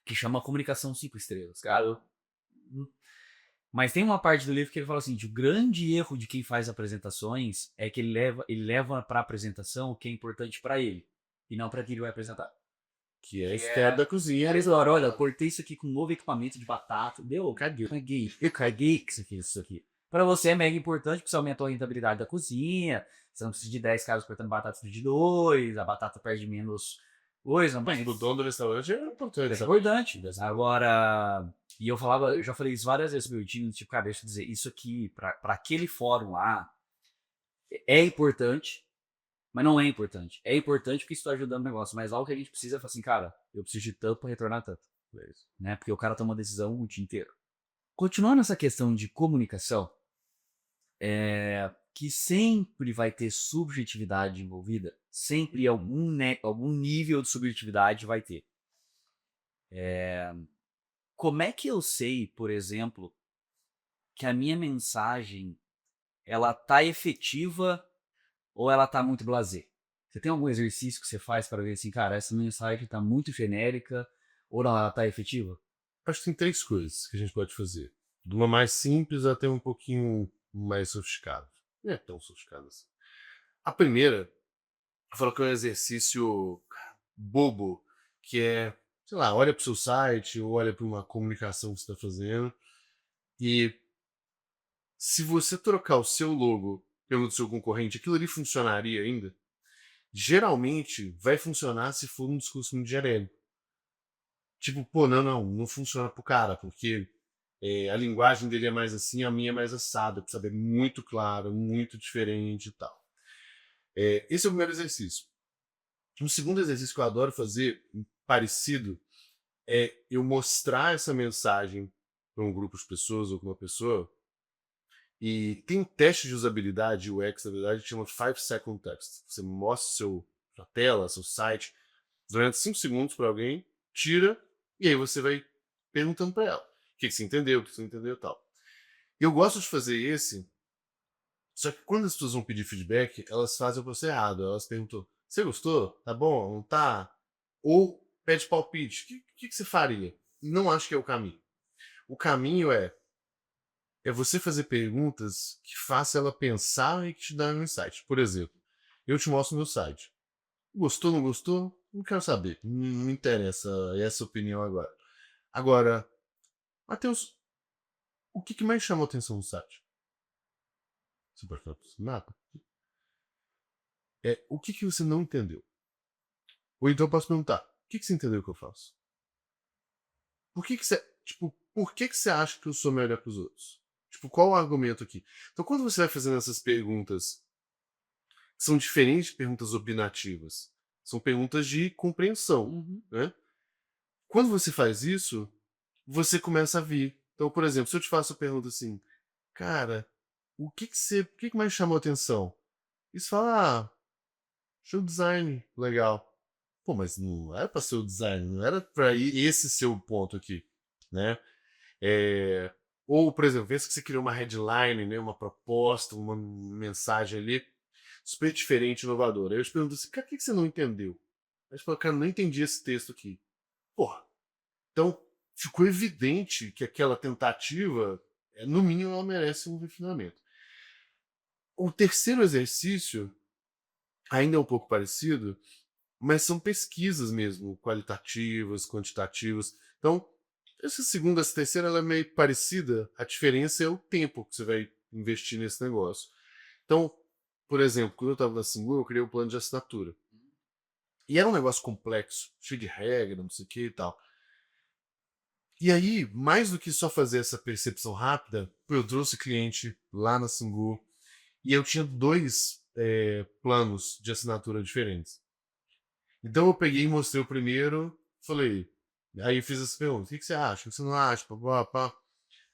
Que chama Comunicação 5 Estrelas. Cara, mas tem uma parte do livro que ele fala assim: o grande erro de quem faz apresentações é que ele leva para a apresentação o que é importante para ele e não para quem ele vai apresentar. Que é a estéreo da cozinha. Eles falaram: olha, eu cortei isso aqui com um novo equipamento de batata. Deu, caguei isso aqui. Para você é mega importante porque você aumentou a rentabilidade da cozinha. Você não precisa de 10 caras cortando batata, precisa de 2. A batata perde menos coisa. Mas do dono do restaurante é importante. É importante. Agora, e eu já falei isso várias vezes pro meu time, tipo, cara, deixa eu dizer, isso aqui, para aquele fórum lá, é importante, mas não é importante. É importante porque isso tá ajudando o negócio, mas algo que a gente precisa é falar assim, cara, eu preciso de tanto para retornar tanto. Né? Porque o cara toma uma decisão o dia inteiro. Continuando essa questão de comunicação, que sempre vai ter subjetividade envolvida, sempre algum nível de subjetividade vai ter. Como é que eu sei, por exemplo, que a minha mensagem ela tá efetiva ou ela tá muito blasé? Você tem algum exercício que você faz para ver assim, cara, essa mensagem tá muito genérica ou não, ela tá efetiva? Acho que tem 3 coisas que a gente pode fazer. De uma mais simples até um pouquinho mais sofisticada. Não é tão sofisticada assim. A primeira, eu falo que é um exercício bobo, que é, sei lá, olha para o seu site, ou olha para uma comunicação que você está fazendo, e se você trocar o seu logo pelo do seu concorrente, aquilo ali funcionaria ainda? Geralmente vai funcionar se for um discurso muito genérico. Tipo, pô, não funciona pro cara, porque a linguagem dele é mais assim, a minha é mais assada, precisa saber muito claro, muito diferente e tal. Esse é o primeiro exercício. Um segundo exercício que eu adoro fazer, parecido, é eu mostrar essa mensagem para um grupo de pessoas ou com uma pessoa. E tem um teste de usabilidade, UX, na verdade, que chama 5-second text. Você mostra sua tela, seu site, durante 5 segundos para alguém, tira, e aí você vai perguntando para ela o que você entendeu, o que você não entendeu e tal. Eu gosto de fazer esse, só que quando as pessoas vão pedir feedback, elas fazem o processo errado. Elas perguntam: você gostou? Tá bom? Não tá? Ou pede palpite. O que você faria? Não acho que é o caminho. O caminho é você fazer perguntas que façam ela pensar e que te dão um insight. Por exemplo, eu te mostro no meu site. Gostou, não gostou? Não quero saber. Não me interessa essa opinião agora. Agora, Matheus, o que mais chamou atenção no site? Você pode falar nada. O que você não entendeu? Ou então eu posso perguntar: o que você entendeu que eu faço? Por que você acha que eu sou melhor que os outros? Tipo, qual o argumento aqui? Então, quando você vai fazendo essas perguntas, que são diferentes de perguntas opinativas, são perguntas de compreensão, Uhum. né? Quando você faz isso, você começa a vir. Então, por exemplo, se eu te faço a pergunta assim: cara, o que mais chamou atenção? E você fala: ah, show design, legal. Pô, mas não era pra ser o design, não era pra esse ser o ponto aqui, né? É, ou, por exemplo, vez que você criou uma headline, né, uma proposta, uma mensagem ali, super diferente, inovadora. Aí eu te pergunto assim: cara, o que você não entendeu? Aí você fala: cara, não entendi esse texto aqui. Porra, então ficou evidente que aquela tentativa, no mínimo, ela merece um refinamento. O terceiro exercício ainda é um pouco parecido, mas são pesquisas mesmo, qualitativas, quantitativas. Então, essa segunda, essa terceira, ela é meio parecida. A diferença é o tempo que você vai investir nesse negócio. Então, por exemplo, quando eu estava na Singu, eu criei um plano de assinatura. E era um negócio complexo, cheio de regra, não sei o que e tal. E aí, mais do que só fazer essa percepção rápida, eu trouxe cliente lá na Singu e eu tinha dois planos de assinatura diferentes. Então eu peguei e mostrei o primeiro, falei, aí eu fiz as perguntas: o que você acha? O que você não acha? Pá, pá, pá.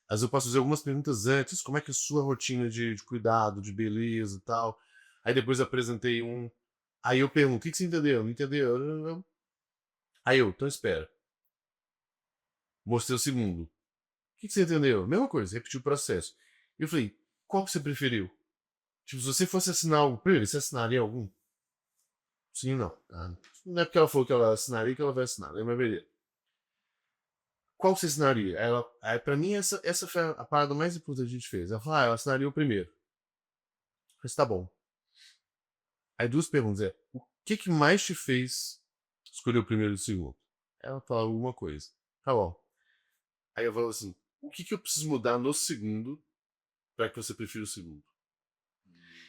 Às vezes eu posso fazer algumas perguntas antes: como é que é a sua rotina de cuidado, de beleza e tal. Aí depois eu apresentei um. Aí eu pergunto: o que você entendeu? Não entendeu? Aí então espera. Mostrei o segundo. O que você entendeu? Mesma coisa, repetiu o processo. E eu falei: qual que você preferiu? Tipo, se você fosse assinar algo primeiro, você assinaria algum? Sim, não. Ah, não é porque ela falou que ela assinaria que ela vai assinar, né? Mas beleza. Qual você assinaria? Aí, pra mim, essa foi a parada mais importante que a gente fez. Ela falou: eu assinaria o primeiro. Eu falei: tá bom. Aí duas perguntas: o que mais te fez escolher o primeiro e o segundo? Ela falou alguma coisa. Tá bom. Aí eu falo assim: o que eu preciso mudar no segundo para que você prefira o segundo?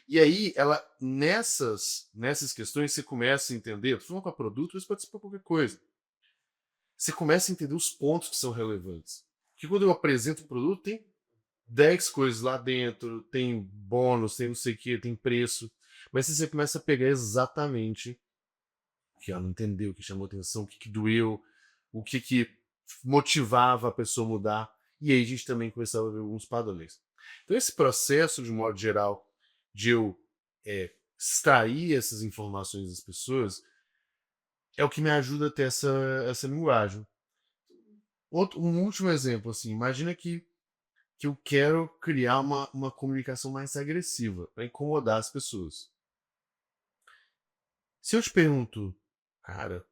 E aí, nessas questões, você começa a entender. Eu tô falando para produto, mas pode ser para qualquer coisa. Você começa a entender os pontos que são relevantes. Porque quando eu apresento o produto, tem 10 coisas lá dentro, tem bônus, tem não sei o que, tem preço. Mas você começa a pegar exatamente o que ela não entendeu, o que chamou atenção, o que doeu, o que motivava a pessoa a mudar. E aí a gente também começava a ver alguns padrões. Então esse processo, de modo geral, de eu extrair essas informações das pessoas, é o que me ajuda a ter essa linguagem. Um último exemplo, assim, imagina que eu quero criar uma comunicação mais agressiva para incomodar as pessoas. Se eu te pergunto: cara,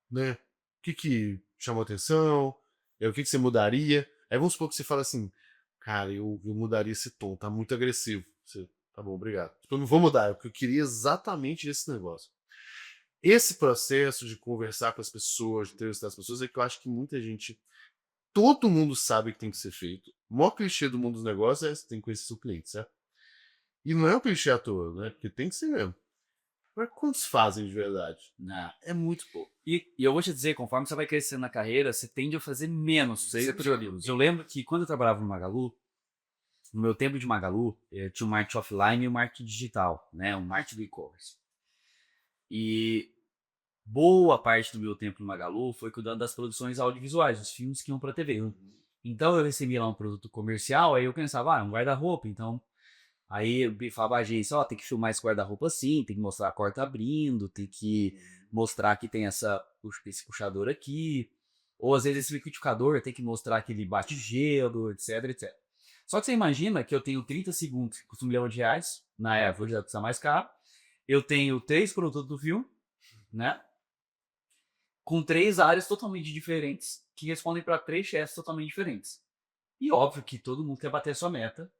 né, o que chamou atenção? O que você mudaria? Aí vamos supor que você fala assim: cara, eu mudaria esse tom, tá muito agressivo. Você, tá bom, obrigado. Tipo, eu não vou mudar, porque eu queria exatamente esse negócio. Esse processo de conversar com as pessoas, de entrevistar as pessoas, é que eu acho que muita gente, todo mundo sabe que tem que ser feito. O maior clichê do mundo dos negócios é: você tem que conhecer seu cliente, certo? E não é um clichê à toa, né? Porque tem que ser mesmo. Mas quantos fazem de verdade? Não. É muito pouco. E eu vou te dizer, conforme você vai crescendo na carreira, você tende a fazer menos. Você prioriza. Eu lembro que quando eu trabalhava no Magalu, no meu tempo de Magalu, tinha o marketing offline e o marketing digital, né? O marketing do e-commerce. E boa parte do meu tempo no Magalu foi cuidando das produções audiovisuais, dos filmes que iam pra TV. Então eu recebia lá um produto comercial, aí eu pensava, é um guarda-roupa, então. Aí eu falava a agência, tem que filmar esse guarda-roupa assim, tem que mostrar a porta abrindo, tem que mostrar que tem esse puxador aqui. Ou às vezes esse liquidificador tem que mostrar que ele bate gelo, etc, etc. Só que você imagina que eu tenho 30 segundos, que custa R$ 1 milhão, na época hoje já custa mais caro. Eu tenho 3 produtos do filme, né? Com 3 áreas totalmente diferentes, que respondem para 3 chefes totalmente diferentes. E óbvio que todo mundo quer bater a sua meta.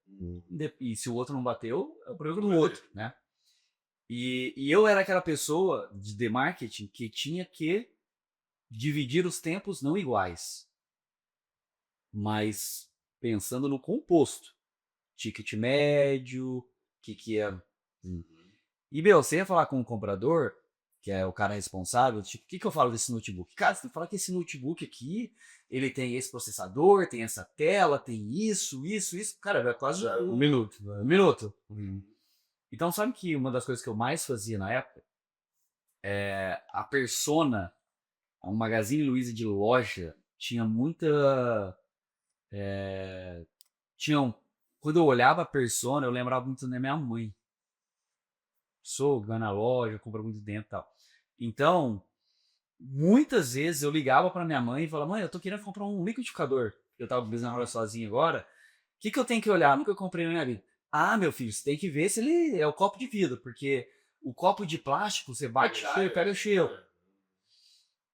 E se o outro não bateu, é o problema do outro, né? E eu era aquela pessoa de marketing que tinha que dividir os tempos não iguais, mas pensando no composto. Ticket médio, que é. E, meu, você ia falar com o comprador, que é o cara responsável, tipo, o que eu falo desse notebook? Cara, você tem que falar que esse notebook aqui, ele tem esse processador, tem essa tela, tem isso. Cara, é quase Um minuto, um né? minuto. Então, sabe que uma das coisas que eu mais fazia na época é a persona, a Magazine Luiza de loja, tinha muita. Quando eu olhava a persona, eu lembrava muito da minha mãe. Sou, vai na loja, compra muito dentro e tal. Então, muitas vezes eu ligava pra minha mãe e falava, mãe, eu tô querendo comprar um liquidificador. Eu tava na hora sozinho agora. O que eu tenho que olhar? Nunca comprei na minha vida. Ah, meu filho, você tem que ver se ele é o copo de vidro, porque o copo de plástico, você bate o cheiro, pega o cheiro.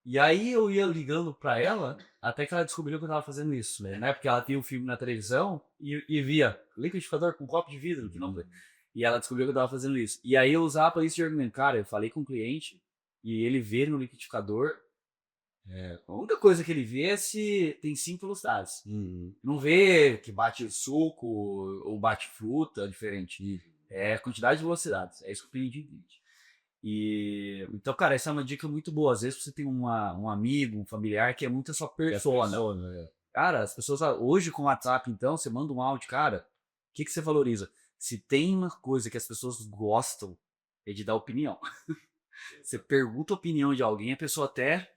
E aí eu ia ligando pra ela, até que ela descobriu que eu tava fazendo isso, né? Porque ela via o filme na televisão e via liquidificador com copo de vidro, que não. E ela descobriu que eu tava fazendo isso. E aí eu usava isso de argumento. Cara, eu falei com o cliente e ele vê no liquidificador. A única coisa que ele vê é se tem 5 velocidades. Não vê que bate suco ou bate fruta diferente. É a quantidade de velocidades. É isso que o cliente entende. Então, cara, essa é uma dica muito boa. Às vezes você tem um amigo, um familiar que é muito a sua persona. Cara, as pessoas hoje com o WhatsApp, então, você manda um áudio, cara, o que você valoriza? Se tem uma coisa que as pessoas gostam, é de dar opinião. Você pergunta a opinião de alguém, a pessoa até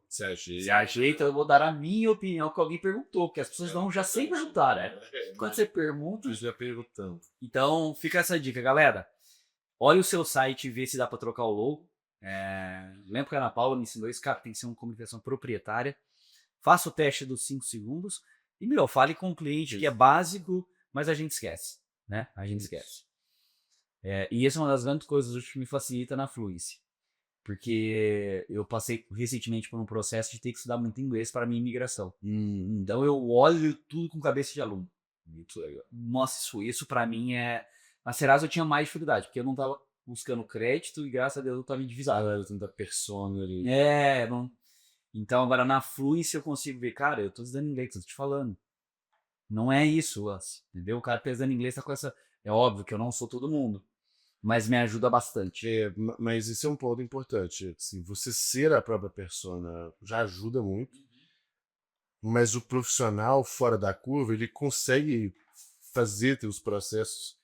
se ajeita, eu vou dar a minha opinião que alguém perguntou, porque as pessoas não já sem perguntar, né? Quando você pergunta. Já perguntando. Então, fica essa dica, galera. Olha o seu site e vê se dá para trocar o logo. Lembra que a Ana Paula me ensinou isso, cara, tem que ser uma comunicação proprietária. Faça o teste dos 5 segundos e, fale com o cliente, que é básico, mas a gente esquece, né? A gente esquece. E essa é uma das grandes coisas que me facilita na Fluency, porque eu passei recentemente por um processo de ter que estudar muito inglês para minha imigração. Então eu olho tudo com cabeça de aluno. Muito legal. Nossa, isso para mim é... Na Serasa eu tinha mais dificuldade, porque eu não tava buscando crédito e graças a Deus eu tava endivisado. Era tanta persona ali. Não. Então agora na Fluency eu consigo ver, cara, eu tô estudando inglês, tô te falando. Não é isso, entendeu? O cara tá estudando inglês tá com essa... É óbvio que eu não sou todo mundo, mas me ajuda bastante. Mas isso é um ponto importante. Assim, você ser a própria persona já ajuda muito, mas o profissional fora da curva, ele consegue fazer teus processos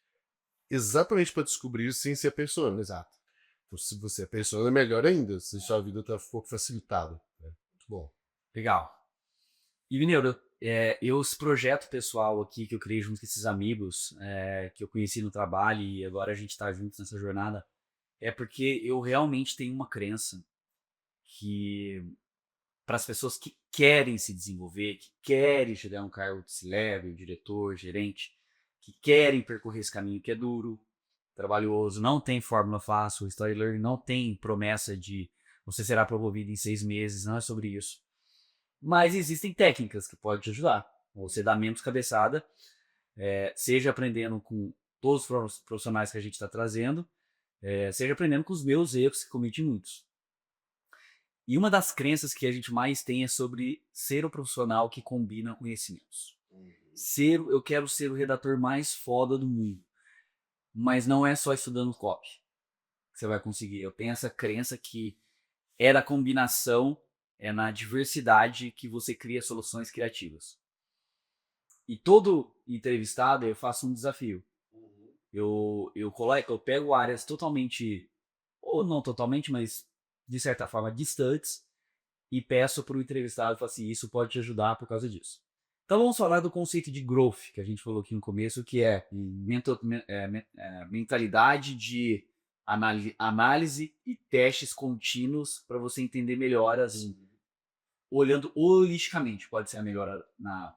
exatamente para descobrir isso sem ser a persona. Exato. Se você é persona, melhor ainda, se sua vida tá um pouco facilitada. Muito bom. Legal. E, Mineiro, esse projeto pessoal aqui que eu criei junto com esses amigos, que eu conheci no trabalho e agora a gente tá juntos nessa jornada, é porque eu realmente tenho uma crença que para as pessoas que querem se desenvolver, que querem chegar a um cargo de C-level, diretor, gerente, que querem percorrer esse caminho que é duro, trabalhoso, não tem fórmula fácil, o Story Learning não tem promessa de você será promovido em 6 meses, não é sobre isso. Mas existem técnicas que podem te ajudar. Você dá menos cabeçada, seja aprendendo com todos os profissionais que a gente está trazendo, seja aprendendo com os meus erros, que cometi muitos. E uma das crenças que a gente mais tem é sobre ser o profissional que combina conhecimentos. Eu quero ser o redator mais foda do mundo. Mas não é só estudando copy que você vai conseguir. Eu tenho essa crença que é da combinação, é na diversidade que você cria soluções criativas. E todo entrevistado eu faço um desafio. Eu pego áreas totalmente, ou não totalmente, mas de certa forma, distantes e peço para o entrevistado, falo assim, isso pode te ajudar por causa disso. Então vamos falar do conceito de growth, que a gente falou aqui no começo, que é mentalidade de análise e testes contínuos para você entender melhoras, olhando holisticamente. Pode ser a melhora na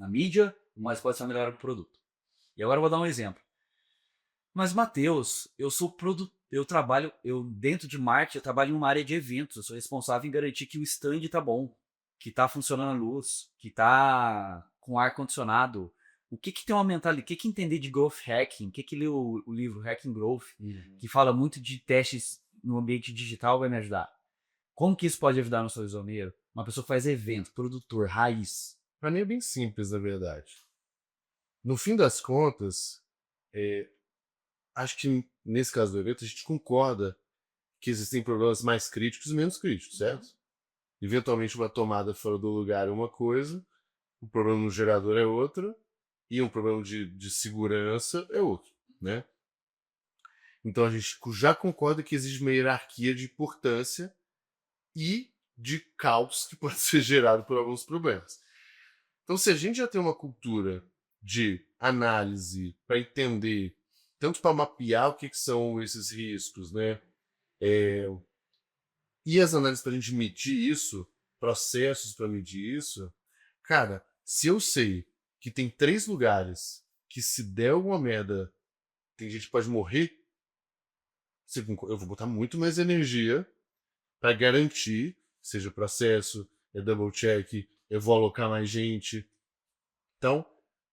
mídia, mas pode ser a melhora do produto. E agora eu vou dar um exemplo. Mas, Matheus, eu trabalho, dentro de marketing, eu trabalho em uma área de eventos, eu sou responsável em garantir que o stand tá bom, que tá funcionando a luz, que tá com ar condicionado. O que que tem uma mentalidade, o que que entender de growth hacking, o que que ler o livro Hacking Growth, que fala muito de testes no ambiente digital, vai me ajudar? Como que isso pode ajudar no seu visioneiro? Uma pessoa que faz evento, produtor, raiz. Pra mim é bem simples, na verdade. No fim das contas, acho que nesse caso do evento a gente concorda que existem problemas mais críticos e menos críticos, certo? Eventualmente uma tomada fora do lugar é uma coisa, o problema no gerador é outra, e um problema de segurança é outro, né? Então a gente já concorda que existe uma hierarquia de importância e de caos que pode ser gerado por alguns problemas. Então, se a gente já tem uma cultura de análise para entender, tanto para mapear o que são esses riscos, né? E as análises para a gente medir isso, processos para medir isso, cara, se eu sei que tem 3 lugares que se der alguma merda, tem gente que pode morrer, eu vou botar muito mais energia para garantir, seja processo, double check, eu vou alocar mais gente. Então,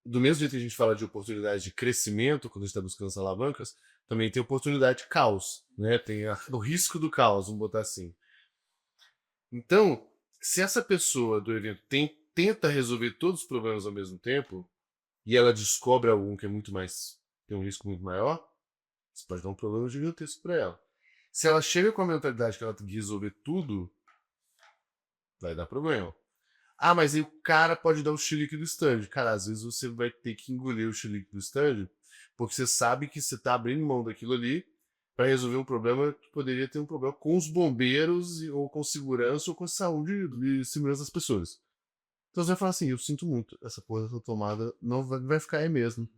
do mesmo jeito que a gente fala de oportunidade de crescimento, quando a gente está buscando as alavancas, também tem oportunidade de caos, né? Tem o risco do caos, vamos botar assim. Então, se essa pessoa do evento tenta resolver todos os problemas ao mesmo tempo, e ela descobre algum que é muito mais, tem um risco muito maior, isso pode dar um problema gigantesco para ela. Se ela chega com a mentalidade que ela tem que resolver tudo, vai dar problema. Ah, mas aí o cara pode dar o chilique do stand. Cara, às vezes você vai ter que engolir o chilique do stand, porque você sabe que você está abrindo mão daquilo ali para resolver um problema que poderia ter um problema com os bombeiros, ou com segurança, ou com a saúde e segurança das pessoas. Então você vai falar assim, eu sinto muito, essa porra dessa tomada não vai ficar aí mesmo,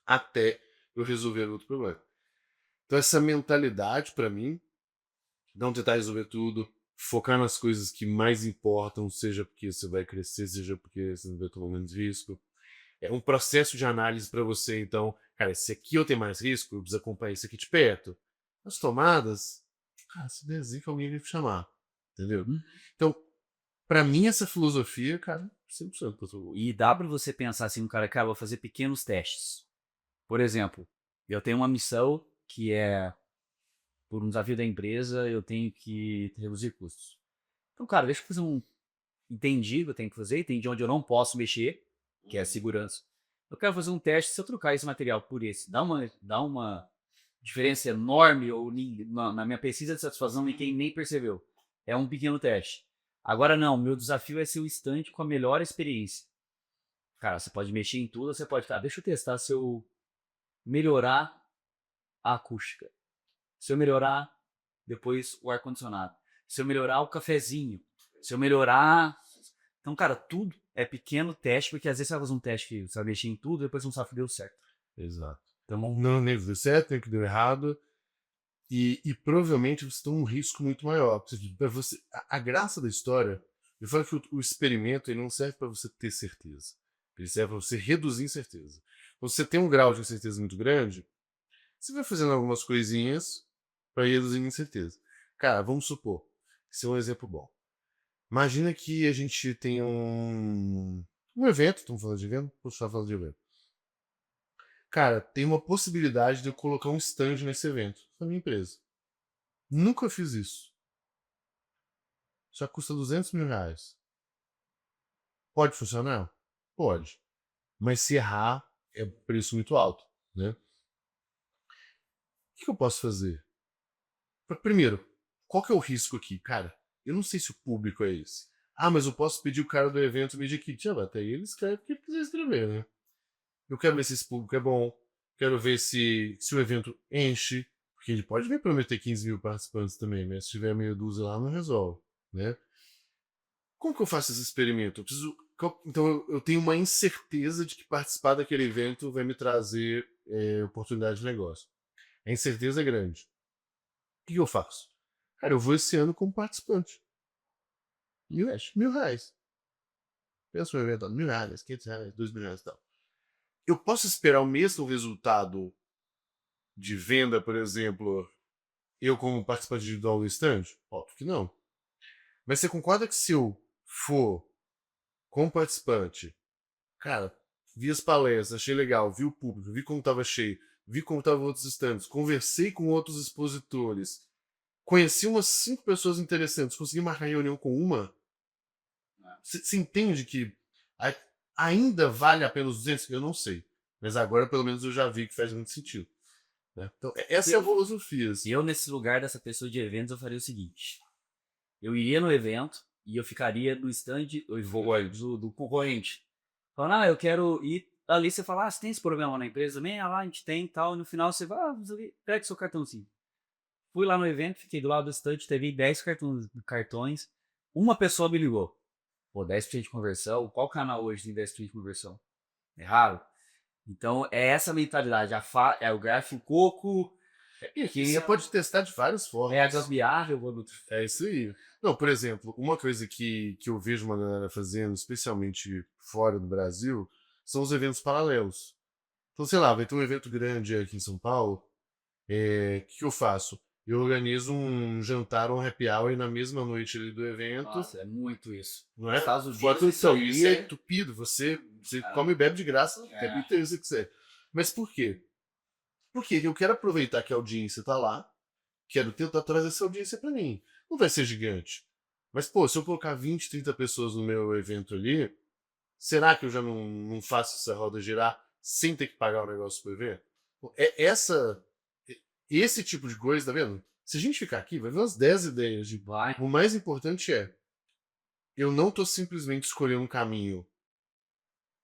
até eu resolver outro problema. Então essa mentalidade, para mim, não tentar resolver tudo, focar nas coisas que mais importam, seja porque você vai crescer, seja porque você não vai tomar menos risco. É um processo de análise para você, então, cara, esse aqui eu tenho mais risco, eu preciso acompanhar esse aqui de perto. As tomadas, cara, se der zica, alguém vai te chamar, entendeu? Então, para mim, essa filosofia, cara, 100%. E dá para você pensar assim, cara, vou fazer pequenos testes. Por exemplo, eu tenho uma missão que é, por um desafio da empresa, eu tenho que reduzir custos. Então, cara, deixa eu fazer entendi o que eu tenho que fazer, entendi onde eu não posso mexer, que é a segurança. Eu quero fazer um teste, se eu trocar esse material por esse, dá uma diferença enorme ou na minha pesquisa de satisfação e quem nem percebeu. É um pequeno teste. Agora não, meu desafio é ser o stand com a melhor experiência. Cara, você pode mexer em tudo, você pode, deixa eu testar se eu melhorar a acústica. Se eu melhorar depois o ar-condicionado. Se eu melhorar o cafezinho. Se eu melhorar. Então, cara, tudo é pequeno teste, porque às vezes você vai fazer um teste que você vai mexer em tudo e depois não sabe que deu certo. Exato. Então, não nem deu certo, nem que deu errado. E provavelmente você tem um risco muito maior. A graça da história, eu falo que o experimento ele não serve para você ter certeza. Ele serve para você reduzir incerteza. Quando você tem um grau de incerteza muito grande, você vai fazendo algumas coisinhas para reduzir a incerteza. Cara, vamos supor, esse é um exemplo bom. Imagina que a gente tem um evento, estamos falando de evento? Vou estar falando de evento. Cara, tem uma possibilidade de eu colocar um stand nesse evento na minha empresa. Nunca fiz isso. Já custa R$ 200 mil. Pode funcionar? Pode. Mas se errar, é preço muito alto, né? O que eu posso fazer? Primeiro, qual que é o risco aqui? Cara, eu não sei se o público é esse. Ah, mas eu posso pedir o cara do evento medir kit. Até aí ele escreve o que ele quiser escrever, né? Eu quero ver se esse público é bom. Quero ver se o evento enche. Porque ele pode me prometer 15 mil participantes também, mas se tiver meia dúzia lá, não resolve, né? Como que eu faço esse experimento? Então eu tenho uma incerteza de que participar daquele evento vai me trazer oportunidade de negócio. A incerteza é grande. O que eu faço? Cara, eu vou esse ano como participante. R$ 1.000. Pensa no evento, R$ 1.000, R$ 500, R$ 2.000 e tal. Eu posso esperar o mesmo resultado de venda, por exemplo, eu como participante individual do stand? Óbvio que não. Mas você concorda que se eu for como participante, cara, vi as palestras, achei legal, vi o público, vi como estava cheio, vi como estavam outros stands, conversei com outros expositores, conheci umas 5 pessoas interessantes, consegui marcar reunião com uma, você entende que ainda vale a pena os 200? Eu não sei. Mas agora, pelo menos, eu já vi que faz muito sentido. Né? Então, essa é a filosofia. Assim. Eu, nesse lugar dessa pessoa de eventos, eu faria o seguinte. Eu iria no evento e eu ficaria no stand do concorrente. Falando, eu quero ir. Ali você fala, você tem esse problema na empresa também? Ah, lá a gente tem e tal. E no final você vai, pega seu cartãozinho. Fui lá no evento, fiquei do lado do stand, teve 10 cartões. Uma pessoa me ligou. Pô, 10% de conversão. Qual canal hoje tem 10% de conversão? É raro. Então, é essa mentalidade. É o gráfico coco. Que você pode testar de várias formas. É a gambiarra, É isso aí. Não, por exemplo, uma coisa que eu vejo uma galera fazendo, especialmente fora do Brasil, são os eventos paralelos. Então, sei lá, vai ter um evento grande aqui em São Paulo. O que eu faço? Eu organizo um jantar, um happy hour na mesma noite ali do evento. Nossa, é muito isso. Não é? Estados Unidos, Fora atenção, isso é entupido. Você come e bebe de graça o tempo inteiro se você quiser. Mas por quê? Porque eu quero aproveitar que a audiência tá lá, quero tentar trazer essa audiência para mim. Não vai ser gigante. Mas, pô, se eu colocar 20, 30 pessoas no meu evento ali, será que eu já não faço essa roda girar sem ter que pagar o negócio pro evento? Esse tipo de coisa, tá vendo? Se a gente ficar aqui, vai ver umas 10 ideias de. O mais importante é, eu não tô simplesmente escolhendo um caminho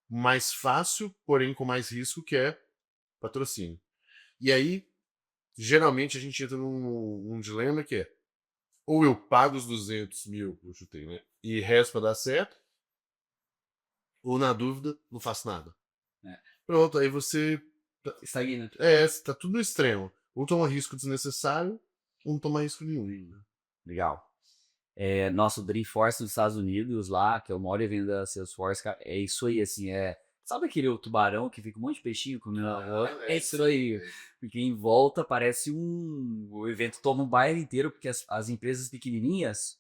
mais fácil, porém com mais risco, que é patrocínio. E aí, geralmente a gente entra num dilema que é, ou eu pago os 200 mil, eu chutei, né? E resto pra dar certo, ou na dúvida, não faço nada. Pronto, aí você. Estagna. Tá tudo no extremo. Ou toma risco desnecessário, ou não toma risco nenhum. Legal. Nosso Dreamforce dos Estados Unidos lá, que é o maior evento da Salesforce, cara, é isso aí, assim, Sabe aquele tubarão que fica um monte de peixinho comendo na rua? É isso aí. Porque em volta parece o evento toma um bairro inteiro, porque as empresas pequenininhas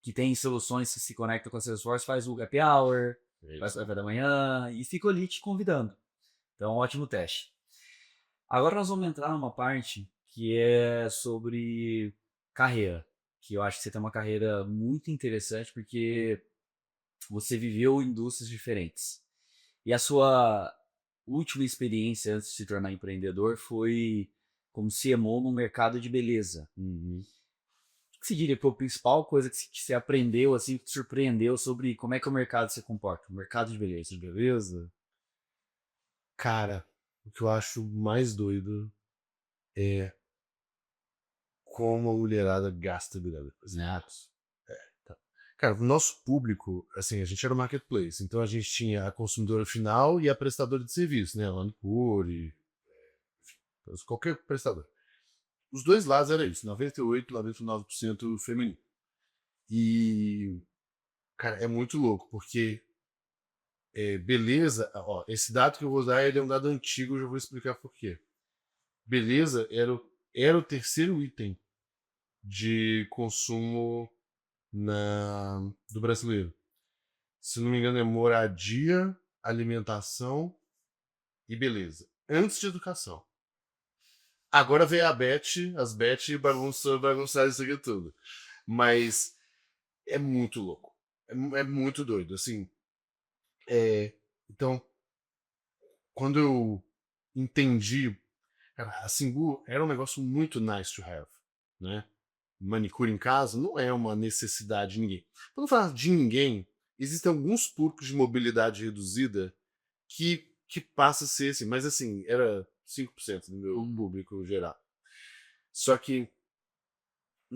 que têm soluções que se conectam com a Salesforce faz o happy hour, faz o café da manhã e fica ali te convidando. Então, ótimo teste. Agora nós vamos entrar numa parte que é sobre carreira, que eu acho que você tem uma carreira muito interessante porque você viveu indústrias diferentes. E a sua última experiência antes de se tornar empreendedor foi como CMO no mercado de beleza. O que você diria que foi a principal coisa que você aprendeu, assim, que te surpreendeu sobre como é que o mercado se comporta? O mercado de beleza. Beleza? Cara, o que eu acho mais doido é como a mulherada gasta grana. Exato. Tá. Cara, o nosso público, assim, a gente era um marketplace, então a gente tinha a consumidora final e a prestadora de serviço, né? A Lancôme, qualquer prestador. Os dois lados era isso, 98, 99% feminino. E, cara, é muito louco, porque beleza, ó, esse dado que eu vou usar ele é um dado antigo, eu já vou explicar por quê. Beleza era o terceiro item de consumo do brasileiro. Se não me engano, é moradia, alimentação e beleza. Antes de educação. Agora veio as Beth bagunçaram isso aqui tudo. Mas é muito louco. É muito doido. Assim, então, quando eu entendi, cara, a Singu era um negócio muito nice to have, né? Manicure em casa não é uma necessidade de ninguém. Quando eu falo de ninguém, existem alguns públicos de mobilidade reduzida que passa a ser assim, mas assim, era 5% do meu público geral. Só que,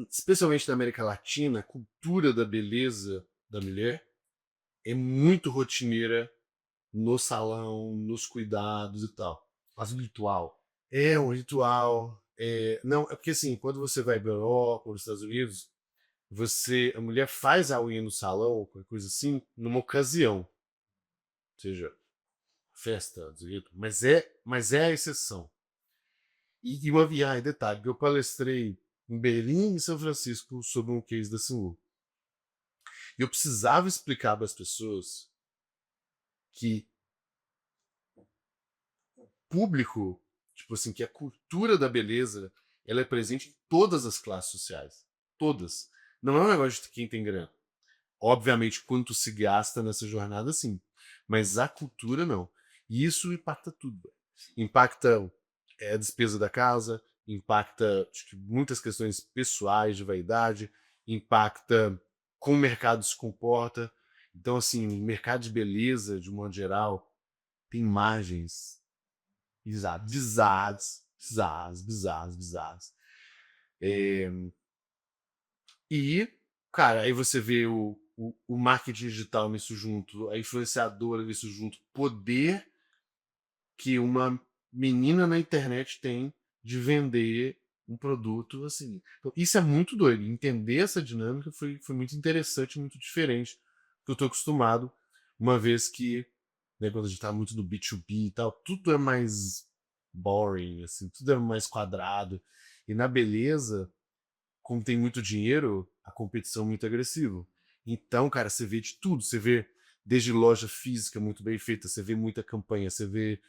especialmente na América Latina, a cultura da beleza da mulher é muito rotineira no salão, nos cuidados e tal. Quase um ritual. É um ritual. Não, é porque assim, quando você vai para a Europa ou nos Estados Unidos, a mulher faz a unha no salão, qualquer coisa assim, numa ocasião. Ou seja, festa, mas é a exceção. E uma viagem, detalhe, que eu palestrei em Berlim e São Francisco sobre um case da Sinlu. E eu precisava explicar para as pessoas que o público, tipo assim, que a cultura da beleza, ela é presente em todas as classes sociais. Todas. Não é um negócio de quem tem grana. Obviamente, quanto se gasta nessa jornada, sim. Mas a cultura, não. E isso impacta tudo. Impacta a despesa da casa, impacta acho que, muitas questões pessoais de vaidade, impacta como o mercado se comporta. Então, assim, o mercado de beleza, de um modo geral, tem imagens Exato. bizarras. É, e, cara, aí você vê o marketing digital nisso junto, a influenciadora nisso junto, poder que uma menina na internet tem de vender um produto assim. Então, isso é muito doido. Entender essa dinâmica foi muito interessante, muito diferente do que eu estou acostumado, uma vez que, né, quando a gente está muito no B2B e tal, tudo é mais boring, assim, tudo é mais quadrado. E na beleza, como tem muito dinheiro, a competição é muito agressiva. Então, cara, você vê de tudo. Você vê desde loja física muito bem feita, você vê muita campanha, você vê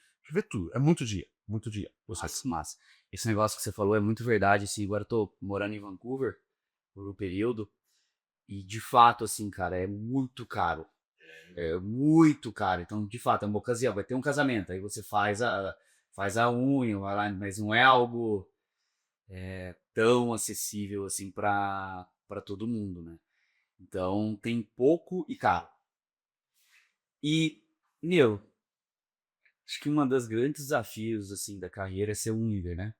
tudo. É muito dia, muito dia. Você. Massa, massa. Esse negócio que você falou é muito verdade, assim, agora eu tô morando em Vancouver por um período e de fato, assim, cara, é muito caro. É muito caro. Então, de fato, é uma ocasião, vai ter um casamento, aí você faz a unha, vai lá, mas não é algo tão acessível assim para todo mundo, né? Então, tem pouco e caro. E, meu, acho que um dos grandes desafios assim da carreira é ser um líder, né?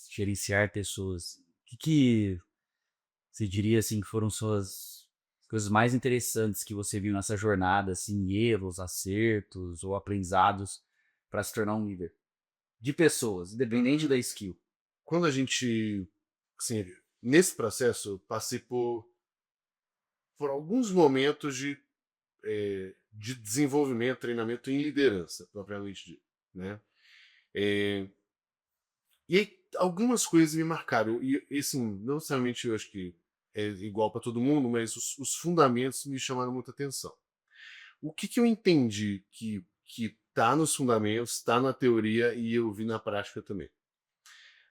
Gerenciar pessoas. O que você diria assim que foram suas coisas mais interessantes que você viu nessa jornada, assim, erros, acertos ou aprendizados para se tornar um líder de pessoas, independente da skill? Quando a gente, assim, nesse processo, eu passei por alguns momentos de desenvolvimento, treinamento em liderança, propriamente dito, né? É, e aí, algumas coisas me marcaram. E assim, não necessariamente eu acho que é igual para todo mundo, mas os fundamentos me chamaram muita atenção. O que eu entendi que tá nos fundamentos, tá na teoria e eu vi na prática também.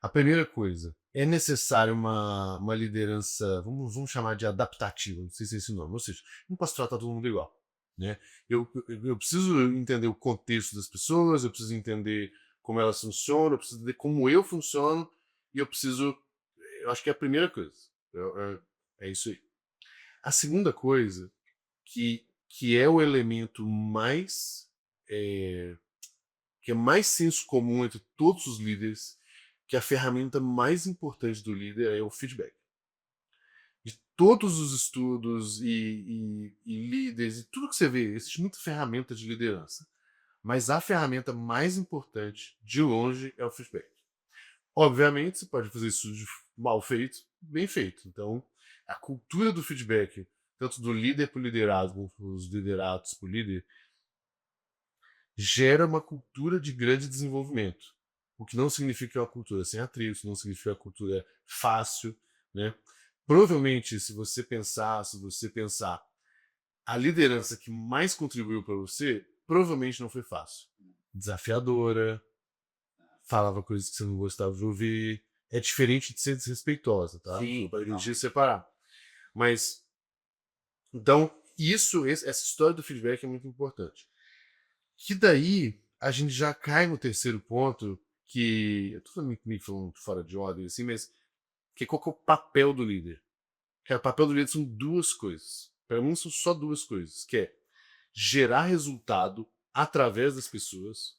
A primeira coisa, é necessário uma liderança, vamos chamar de adaptativa, não sei se é esse o nome, ou seja, não posso tratar todo mundo igual. Né? Eu preciso entender o contexto das pessoas, eu preciso entender como elas funcionam, eu preciso entender como eu funciono, e eu acho que é a primeira coisa. É isso aí. A segunda coisa, que é o elemento mais que é mais senso comum entre todos os líderes, que a ferramenta mais importante do líder é o feedback. De todos os estudos e líderes, e tudo que você vê, existe muita ferramenta de liderança. Mas a ferramenta mais importante, de longe, é o feedback. Obviamente, você pode fazer isso de mal feito, bem feito. Então, a cultura do feedback, tanto do líder para o liderado, como os liderados para o líder, gera uma cultura de grande desenvolvimento. O que não significa que é uma cultura sem atritos, não significa que é uma cultura fácil, né? Provavelmente, se você pensar a liderança que mais contribuiu para você, provavelmente não foi fácil. Desafiadora, falava coisas que você não gostava de ouvir. É diferente de ser desrespeitosa, tá? Sim, Para a não. gente separar. Mas, então, essa história do feedback é muito importante. Que daí a gente já cai no terceiro ponto, que eu tô me falando fora de ordem, assim, mas que qual que é o papel do líder? Que o papel do líder são duas coisas. Para mim são só duas coisas, que é gerar resultado através das pessoas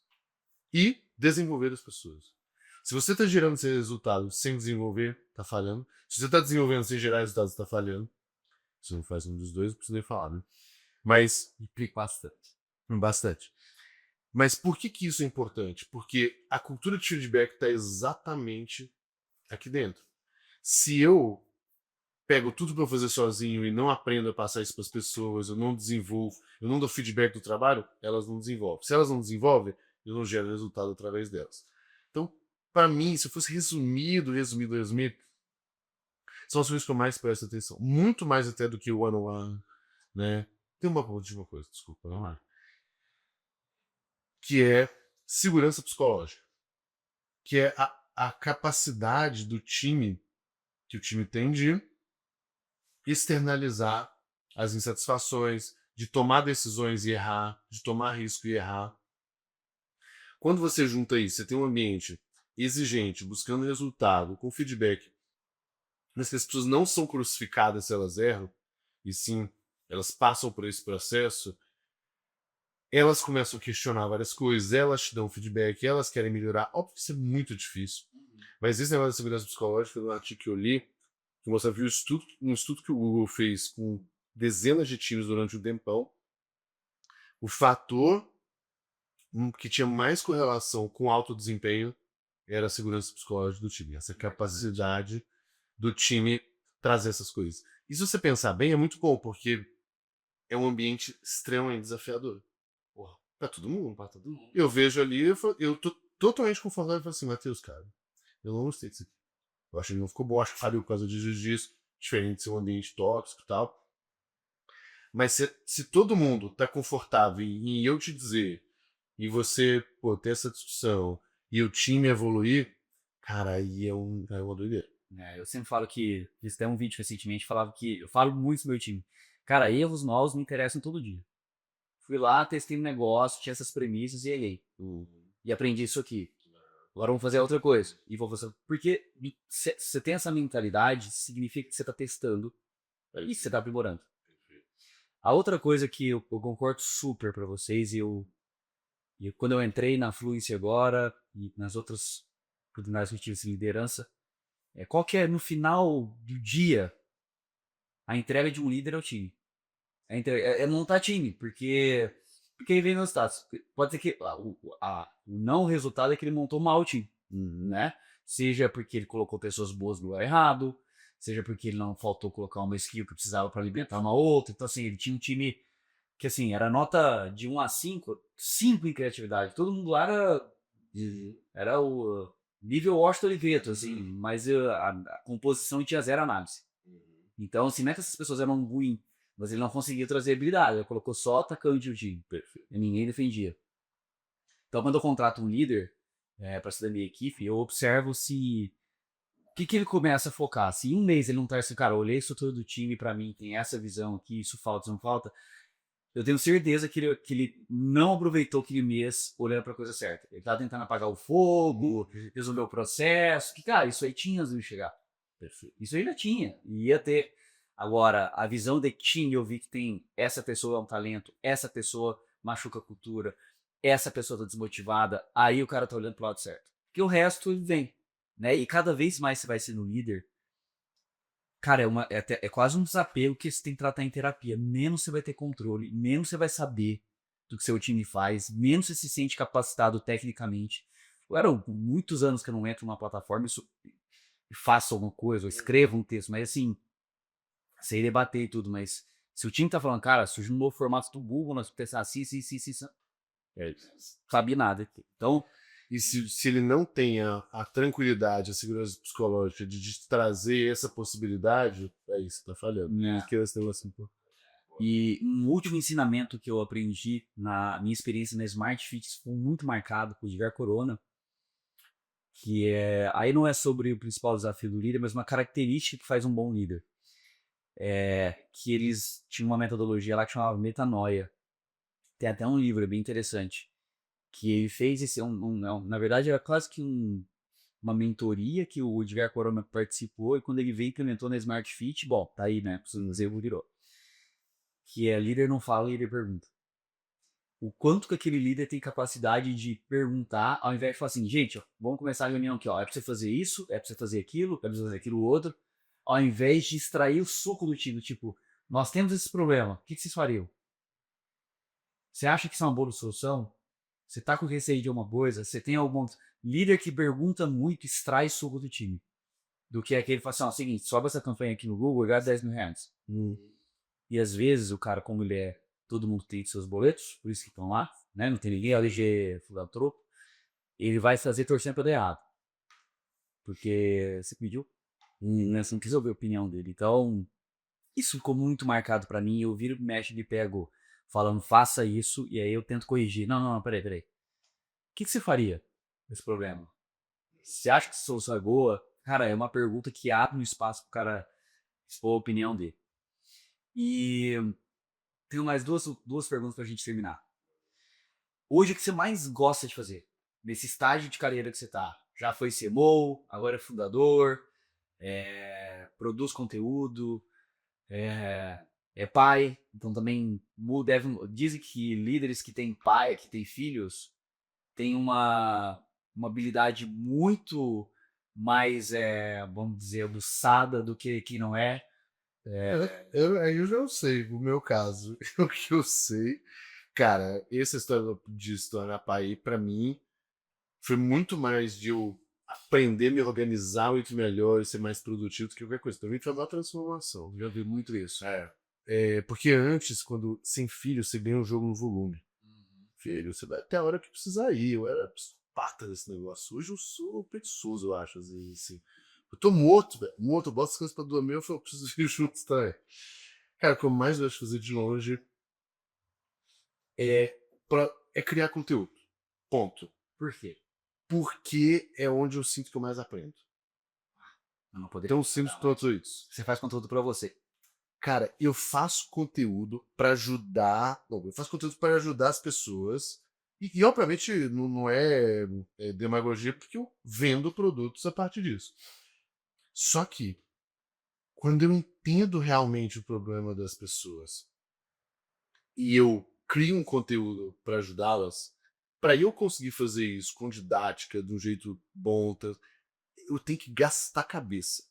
e desenvolver as pessoas. Se você está gerando esse resultado sem desenvolver, tá falhando. Se você tá desenvolvendo sem gerar resultados, tá falhando. Se você não faz um dos dois, não precisa nem falar, né? Mas, Implica bastante. bastante. Mas por que isso é importante? Porque a cultura de feedback está exatamente aqui dentro. Se eu pego tudo para fazer sozinho e não aprendo a passar isso para as pessoas, eu não desenvolvo, eu não dou feedback do trabalho, elas não desenvolvem. Se elas não desenvolvem, eu não gero resultado através delas. Então, para mim, se eu fosse resumir, são as coisas que eu mais presto atenção. Muito mais até do que o one-on-one, né? Tem uma última coisa, desculpa, vamos lá. Que é segurança psicológica. Que é a capacidade do time, que o time tem de externalizar as insatisfações, de tomar decisões e errar, de tomar risco e errar. Quando você junta isso, você tem um ambiente exigente, buscando resultado, com feedback, mas que as pessoas não são crucificadas se elas erram, e sim, elas passam por esse processo, elas começam a questionar várias coisas, elas te dão feedback, elas querem melhorar. Óbvio que isso é muito difícil. Mas esse negócio da segurança psicológica, no artigo que eu li, que mostrava um estudo que o Google fez com dezenas de times durante um tempão, o fator que tinha mais correlação com alto desempenho era a segurança psicológica do time, essa capacidade do time trazer essas coisas. E se você pensar bem, é muito bom, porque é um ambiente extremamente desafiador. Porra, pra todo mundo, pra todo mundo. Eu vejo ali, eu tô totalmente confortável e falo assim, Matheus, cara, eu não gostei disso aqui. Eu acho que não ficou bom, acho que faliu por causa disso, diferente de ser um ambiente tóxico e tal. Mas se todo mundo tá confortável em eu te dizer, e você, pô, ter essa discussão, e o time evoluir, cara, aí é uma doideira. Eu sempre falo que, fiz até um vídeo recentemente, falava que, eu falo muito pro meu time, cara, erros novos me interessam todo dia. Fui lá, testei um negócio, tinha essas premissas e errei. E aprendi isso aqui. Agora vamos fazer outra coisa. E vou fazer. Porque se você tem essa mentalidade, significa que você está testando e você está aprimorando. A outra coisa que eu concordo super para vocês, e quando eu entrei na Fluency agora e nas outras oportunidades que eu tive de liderança, qual que é no final do dia a entrega de um líder ao time? É montar time, porque aí vem meus status. Pode ser que o não resultado é que ele montou mal o time, né? Seja porque ele colocou pessoas boas no lugar errado, seja porque ele não faltou colocar uma skill que precisava para alimentar uma outra. Então, assim, ele tinha um time que, assim, era nota de 1 a 5, 5 em criatividade. Todo mundo lá era o nível Washington Oliveto, assim, mas a composição tinha zero análise. Então, assim, não é que essas pessoas eram ruins, mas ele não conseguia trazer habilidade. Ele colocou só atacante no time. E ninguém defendia. Então, quando eu contrato um líder para ser da minha equipe, eu observo se. O que ele começa a focar? Se em um mês ele não tá assim, cara, olhei a estrutura do time pra mim, tem essa visão aqui, isso não falta. Eu tenho certeza que ele não aproveitou aquele mês olhando pra coisa certa. Ele tá tentando apagar o fogo, resolver o processo. Que, cara, isso aí tinha antes de chegar. Isso ainda tinha. E ia ter. Agora, a visão de time, eu vi que tem essa pessoa é um talento, essa pessoa machuca a cultura, essa pessoa tá desmotivada, aí o cara tá olhando pro lado certo. Porque o resto vem, né? E cada vez mais você vai sendo líder, cara, é quase um desapego que você tem que tratar em terapia. Menos você vai ter controle, menos você vai saber do que seu time faz, menos você se sente capacitado tecnicamente. Eu era muitos anos que eu não entro numa plataforma e faço alguma coisa, ou escrevo um texto, mas assim, sei debater e tudo, mas se o time tá falando, cara, surgiu um novo formato do Google, nós testar assim, sabia nada. Então, E se ele não tem a tranquilidade, a segurança psicológica de te trazer essa possibilidade, é isso, tá falhando. Que esse negócio assim, e um último ensinamento que eu aprendi na minha experiência na Smart Fit foi muito marcado por Edgar Corona, que aí não é sobre o principal desafio do líder, mas uma característica que faz um bom líder. Que eles tinham uma metodologia lá que chamava metanoia. Tem até um livro, é bem interessante, que ele fez na verdade era quase que uma mentoria que o Edgar Corona participou, e quando ele veio e implementou na Smart Fit, bom, tá aí, né, pra você dizer, virou. Que é líder não fala, líder pergunta. o quanto que aquele líder tem capacidade de perguntar, ao invés de falar assim, gente, ó, vamos começar a reunião aqui, ó, é pra você fazer isso, é pra você fazer aquilo, é pra você fazer aquilo outro, ao invés de extrair o suco do time, tipo, nós temos esse problema, o que vocês fariam? Você acha que isso é uma boa solução? Você tá com receio de alguma coisa? Você tem algum líder que pergunta muito, extrai suco do time. Do que aquele que fala assim, ó, seguinte, sobe essa campanha aqui no Google e gasta R$10.000. E às vezes o cara, como ele é, todo mundo tem seus boletos, por isso que estão lá, né? Não tem ninguém, LG, filantropo. Ele vai fazer torcendo para dar errado. Porque você pediu, né? Você não quis ouvir a opinião dele. Então, isso ficou muito marcado para mim. Eu viro, mexe, me pego falando, faça isso, e aí eu tento corrigir. Não, não, não, peraí. O que você faria nesse problema? Você acha que a solução é boa? Cara, é uma pergunta que abre um espaço pro cara expor a opinião dele. E tenho mais duas perguntas pra gente terminar. Hoje, o que você mais gosta de fazer? Nesse estágio de carreira que você tá? Já foi CMO, agora é fundador, produz conteúdo, é pai, então também dizem que líderes que têm pai, que têm filhos, têm uma habilidade muito mais, vamos dizer, aguçada do que não é. Aí eu já sei, o meu caso. O que eu sei. Cara, essa história de se tornar pai, pra mim, foi muito mais de eu aprender a me organizar muito melhor e ser mais produtivo do que qualquer coisa. Pra mim foi uma transformação. Já vi muito isso. Porque antes, quando sem filho, você ganha um jogo no volume. Filho, você vai até a hora que precisar ir. Eu era psicopata desse negócio. Hoje eu sou preguiçoso, eu acho, às vezes, assim. Eu tô morto, velho. Morto, eu boto as coisas pra dormir, eu falo, preciso ir junto, tá? Cara, o que eu mais gosto de fazer de longe é, é criar conteúdo. Ponto. Por quê? Porque é onde eu sinto que eu mais aprendo. Eu não poderia. Então, simples quanto isso. Você faz conteúdo pra você. Cara, eu faço conteúdo pra ajudar. Não, eu faço conteúdo para ajudar as pessoas. E obviamente, não é demagogia, porque eu vendo produtos a partir disso. Só que, quando eu entendo realmente o problema das pessoas e eu crio um conteúdo para ajudá-las, para eu conseguir fazer isso com didática, de um jeito bom, eu tenho que gastar a cabeça.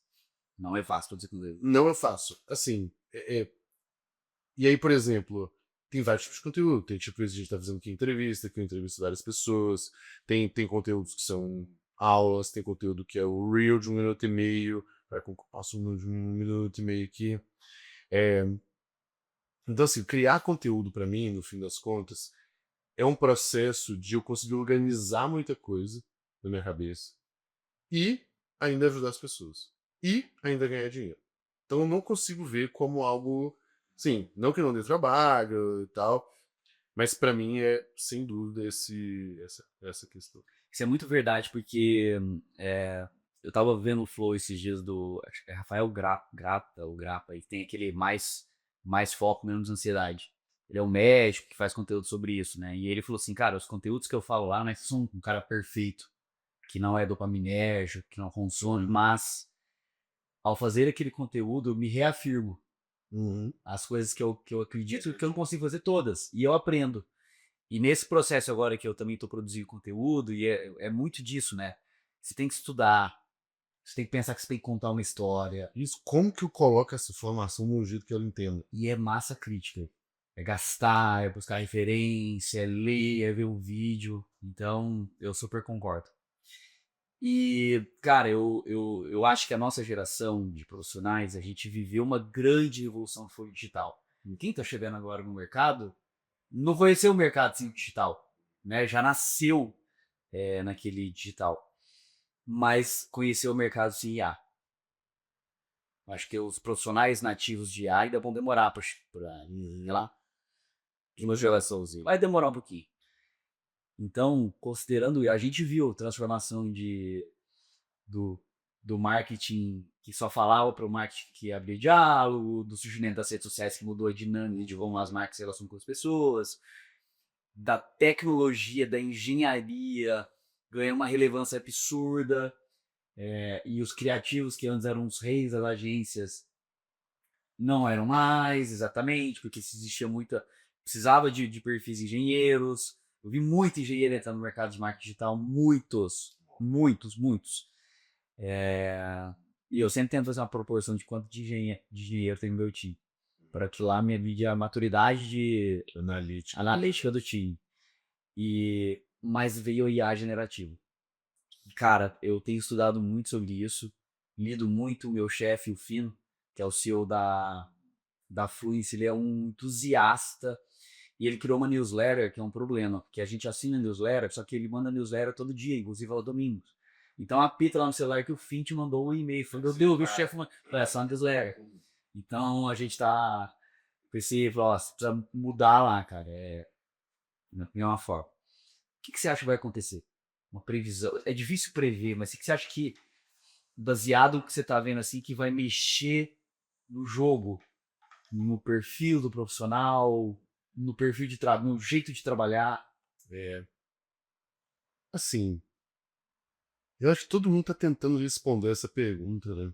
Não é fácil produzir conteúdo. Não eu faço. Assim, e aí, por exemplo, tem vários tipos de conteúdo. Tem tipo esse que a gente tá fazendo aqui entrevista, que eu entrevisto várias pessoas. Tem conteúdos que são aulas, tem conteúdo que é o Reel de 1 minuto e meio. Passo de 1 minuto e meio aqui. Então, assim, criar conteúdo para mim, no fim das contas, é um processo de eu conseguir organizar muita coisa na minha cabeça e ainda ajudar as pessoas. E ainda ganhar dinheiro. Então eu não consigo ver como algo. Sim, não que não dê trabalho e tal, mas para mim é, sem dúvida, essa questão. Isso é muito verdade, porque eu tava vendo o Flow esses dias acho que é Rafael Grata, ou Grapa, e tem aquele mais foco, menos ansiedade. Ele é um médico que faz conteúdo sobre isso, né? E ele falou assim, cara, os conteúdos que eu falo lá não é que sou um cara perfeito, que não é dopaminérgico, que não consome, mas ao fazer aquele conteúdo eu me reafirmo as coisas que eu acredito que eu não consigo fazer todas, e eu aprendo. E nesse processo agora que eu também estou produzindo conteúdo, e é muito disso, né? Você tem que estudar, você tem que pensar que você tem que contar uma história. Isso, como que eu coloco essa informação de um jeito que eu entenda? E é massa crítica. É gastar, é buscar referência, é ler, é ver um vídeo. Então, eu super concordo. E, cara, eu acho que a nossa geração de profissionais, a gente viveu uma grande revolução que foi o digital. Quem tá chegando agora no mercado não conheceu o mercado assim, digital, né? Já nasceu naquele digital, mas conheceu o mercado sem IA. Acho que os profissionais nativos de IA ainda vão demorar para ir lá. De uma geraçãozinha. Vai demorar um pouquinho. Então, considerando, a gente viu a transformação do marketing que só falava para o marketing que abria diálogo, do surgimento das redes sociais que mudou a dinâmica de como as marcas se relacionam com as pessoas, da tecnologia, da engenharia, ganhou uma relevância absurda. E os criativos, que antes eram os reis das agências, não eram mais, exatamente, porque existia muita precisava de perfis engenheiros. Eu vi muito engenheiro entrar no mercado de marketing digital, muitos, muitos, muitos. E eu sempre tento fazer uma proporção de quanto de engenheiro tem no meu time, para que lá me vide a maturidade de analítica do time. Mas veio o IA generativo. Cara, eu tenho estudado muito sobre isso, lido muito. O meu chefe, o Fino, que é o CEO da Fluence, ele é um entusiasta e ele criou uma newsletter, que é um problema, que a gente assina a newsletter, só que ele manda newsletter todo dia, inclusive aos domingos. Então apita lá no celular que o Finn te mandou um e-mail, falou, meu Deus, o chefe mandou, é só uma newsletter. Então a gente tá com esse, ó, você precisa mudar lá, cara, na minha forma. O que você acha que vai acontecer? Uma previsão, é difícil prever, mas o que você acha que, baseado no que você tá vendo assim, que vai mexer no jogo, no perfil do profissional, no perfil de trabalho, no jeito de trabalhar? Assim, eu acho que todo mundo tá tentando responder essa pergunta, né?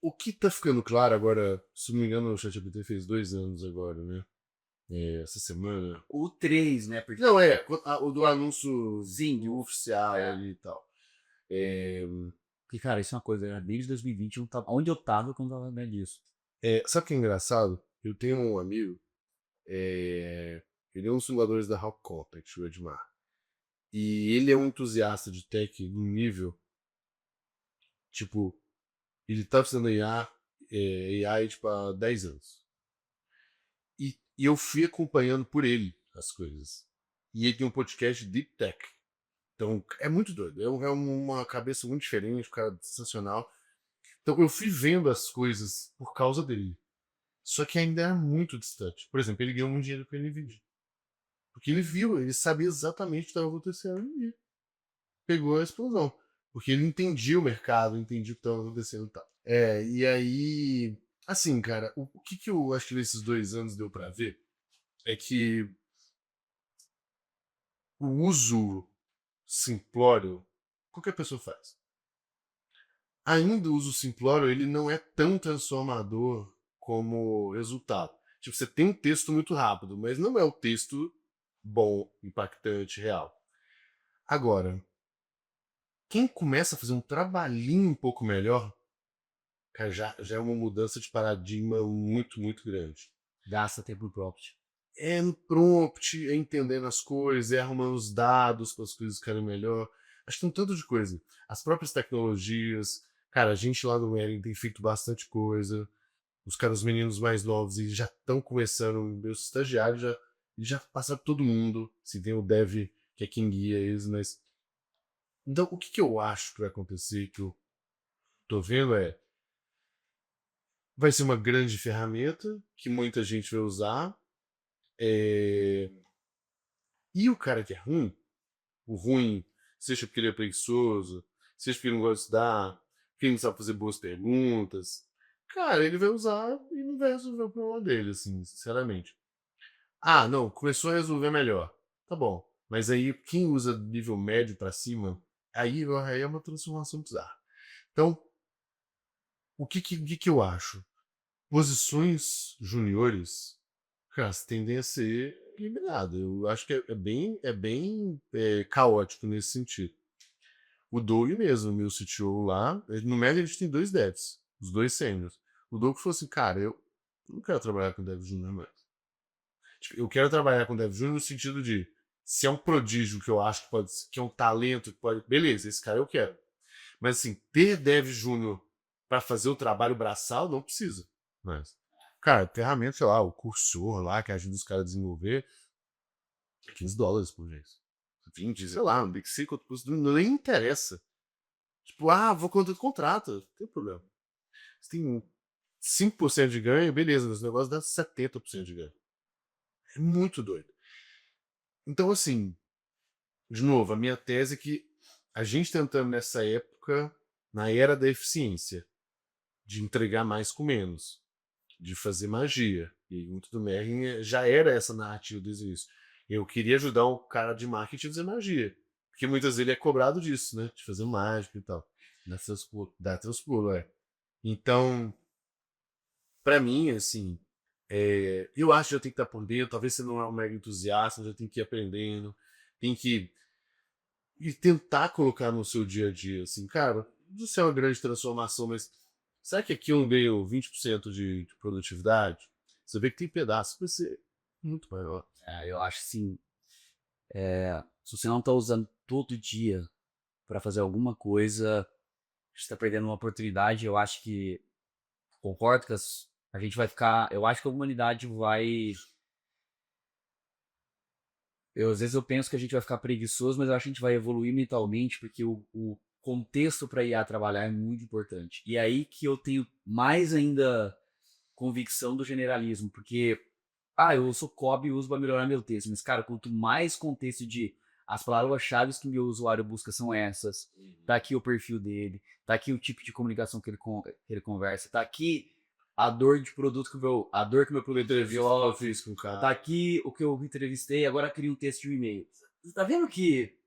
O que tá ficando claro agora, se não me engano, o ChatGPT fez 2 anos agora, né? Essa semana. O 3, né? Porque... Não, o do anúncio oficial ali e tal. Porque, cara, isso é uma coisa, né? Desde 2020, eu tava... onde eu tava quando eu tava vendo disso? Sabe o que é engraçado? Eu tenho um amigo, ele é um dos fundadores da Hawk Contact, o Edmar. E ele é um entusiasta de tech num nível, tipo, ele tá precisando AI tipo, há 10 anos. E eu fui acompanhando por ele as coisas. E ele tem um podcast de Deep Tech. Então, é muito doido. É uma cabeça muito diferente, um cara sensacional. Então, eu fui vendo as coisas por causa dele. Só que ainda é muito distante. Por exemplo, ele ganhou um dinheiro com a NVIDIA. Porque ele viu, ele sabia exatamente o que estava acontecendo e pegou a explosão. Porque ele entendia o mercado, entendia o que estava acontecendo e tal. E aí, assim, cara, o que eu acho que nesses 2 anos deu pra ver é que o uso simplório, qualquer pessoa faz. Ainda o uso simplório, ele não é tão transformador como resultado. Tipo, você tem um texto muito rápido, mas não é o texto bom, impactante, real. Agora, quem começa a fazer um trabalhinho um pouco melhor, cara, já é uma mudança de paradigma muito, muito grande. Gasta tempo no prompt. É no prompt, é entendendo as coisas, é arrumando os dados para as coisas ficarem melhor. Acho que tem um tanto de coisa. As próprias tecnologias. Cara, a gente lá no Mering tem feito bastante coisa. Os meninos mais novos, e já estão começando. Meus estagiários já passaram todo mundo. Assim, tem o Dev, que é quem guia eles, mas. Então, o que eu acho que vai acontecer, que eu tô vendo vai ser uma grande ferramenta que muita gente vai usar. E o cara que é ruim, o ruim, seja porque ele é preguiçoso, seja porque ele não gosta de estudar, porque ele não sabe fazer boas perguntas, cara, ele vai usar e não vai resolver o problema dele, assim, sinceramente. Ah, não, começou a resolver melhor. Tá bom. Mas aí, quem usa nível médio pra cima, aí é uma transformação bizarra. Então, o que eu acho? Posições juniores, cara, tendem a ser eliminadas. Eu acho que é bem caótico nesse sentido. O Doug mesmo, meu CTO lá, no Mega a gente tem 2 devs, os 2 sêniors. O Doug falou assim, cara, eu não quero trabalhar com dev júnior mais. Tipo, eu quero trabalhar com dev júnior no sentido de, se é um prodígio que eu acho que é um talento que pode, beleza, esse cara eu quero. Mas assim, ter dev júnior para fazer o trabalho braçal não precisa. Mas, cara, ferramenta, sei lá, o cursor lá que ajuda os caras a desenvolver, $15 por mês. 20, sei lá, um Big Secret, nem interessa. Tipo, vou contrato, não tem problema. Você tem 5% de ganho, beleza, mas o negócio dá 70% de ganho. É muito doido. Então, assim, de novo, a minha tese é que a gente tentando nessa época, na era da eficiência, de entregar mais com menos, de fazer magia. E muito do Merrin já era essa narrativa desde isso. Eu queria ajudar um cara de marketing a fazer magia. Porque muitas vezes ele é cobrado disso, né? De fazer mágica e tal. Dá seus pulos, é. Então, pra mim, assim, Eu acho que já tem que estar por dentro. Talvez você não é um mega entusiasta, já tem que ir aprendendo, tem que e tentar colocar no seu dia a dia, assim, cara, isso é uma grande transformação, mas será que aqui eu ganho 20% de produtividade? Você vê que tem pedaço, vai ser muito maior. Eu acho assim, se você não tá usando todo dia para fazer alguma coisa, você tá perdendo uma oportunidade. Eu acho que, concordo que a gente vai ficar, eu acho que a humanidade vai, às vezes eu penso que a gente vai ficar preguiçoso, mas eu acho que a gente vai evoluir mentalmente, porque o contexto para IA trabalhar é muito importante. E é aí que eu tenho mais ainda convicção do generalismo, porque, eu sou COB e uso para melhorar meu texto, mas, cara, quanto mais contexto de as palavras-chave que meu usuário busca são essas, tá aqui o perfil dele, tá aqui o tipo de comunicação que ele conversa, tá aqui a dor de produto a dor que meu produto Eu fiz com o cara. tá aqui o que eu entrevistei, agora cria um texto de um e-mail. Você tá vendo que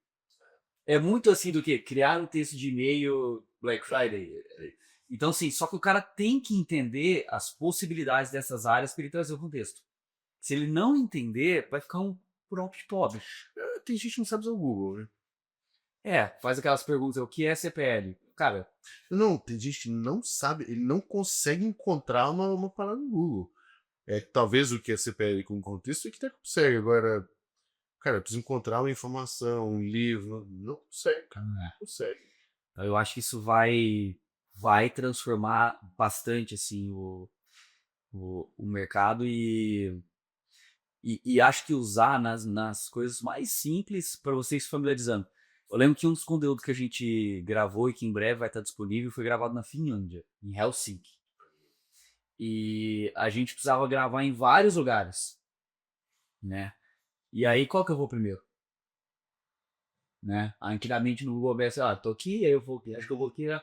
é muito assim do que criar um texto de e-mail Black Friday. Então, assim, só que o cara tem que entender as possibilidades dessas áreas para ele trazer o contexto. Se ele não entender, vai ficar um prompt pobre. Tem gente que não sabe usar o Google, né? Faz aquelas perguntas, o que é CPL? Cara, Não, tem gente que não sabe, ele não consegue encontrar uma parada no Google. Talvez o que é CPL com contexto é que até consegue. Agora, cara, eu preciso encontrar uma informação, um livro. Não consegue, cara. Não consegue. eu acho que isso vai transformar bastante assim o mercado e acho que usar nas coisas mais simples para vocês se familiarizando. Eu lembro que um dos conteúdos que a gente gravou e que em breve vai estar disponível foi gravado na Finlândia, em Helsinki. E a gente precisava gravar em vários lugares, né? E aí, qual que eu vou primeiro? Né? Antigamente no Google Maps, tô aqui, aí eu vou aqui, acho que eu vou aqui, né?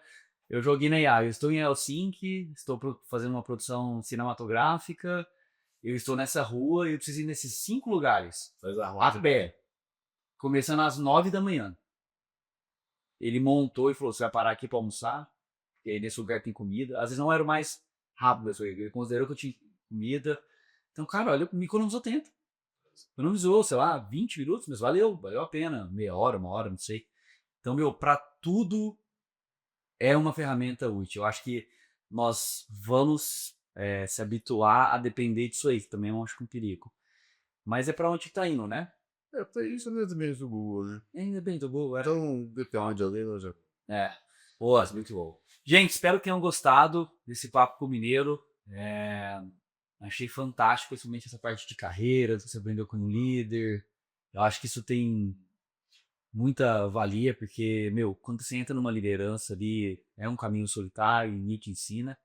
Eu joguei na IA, eu estou em Helsinki, estou fazendo uma produção cinematográfica, eu estou nessa rua e eu preciso ir nesses 5 lugares, a pé, começando às 9 da manhã. Ele montou e falou, você vai parar aqui para almoçar, e aí nesse lugar tem comida. Às vezes não era o mais rápido, ele considerou que eu tinha comida. Então, cara, olha, me economizou tempo. Economizou, sei lá, 20 minutos, mas valeu a pena. Meia hora, uma hora, não sei. Então, meu, para tudo é uma ferramenta útil. Eu acho que nós vamos se habituar a depender disso aí, que também eu acho que é um perigo. Mas é para onde tá indo, né? Isso não é também do Google, né? Ainda bem, tô boa. Então, depende ali, nós já. Boas, muito bom. Gente, espero que tenham gostado desse papo com o Mineiro. Achei fantástico, principalmente essa parte de carreira, você aprendeu com um líder. Eu acho que isso tem muita valia, porque, meu, quando você entra numa liderança ali, é um caminho solitário, e Nietzsche ensina.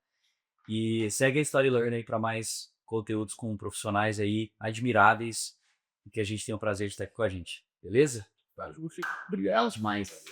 E segue a Story Learn aí para mais conteúdos com profissionais aí admiráveis e que a gente tem o prazer de estar aqui com a gente. Beleza? Obrigado demais.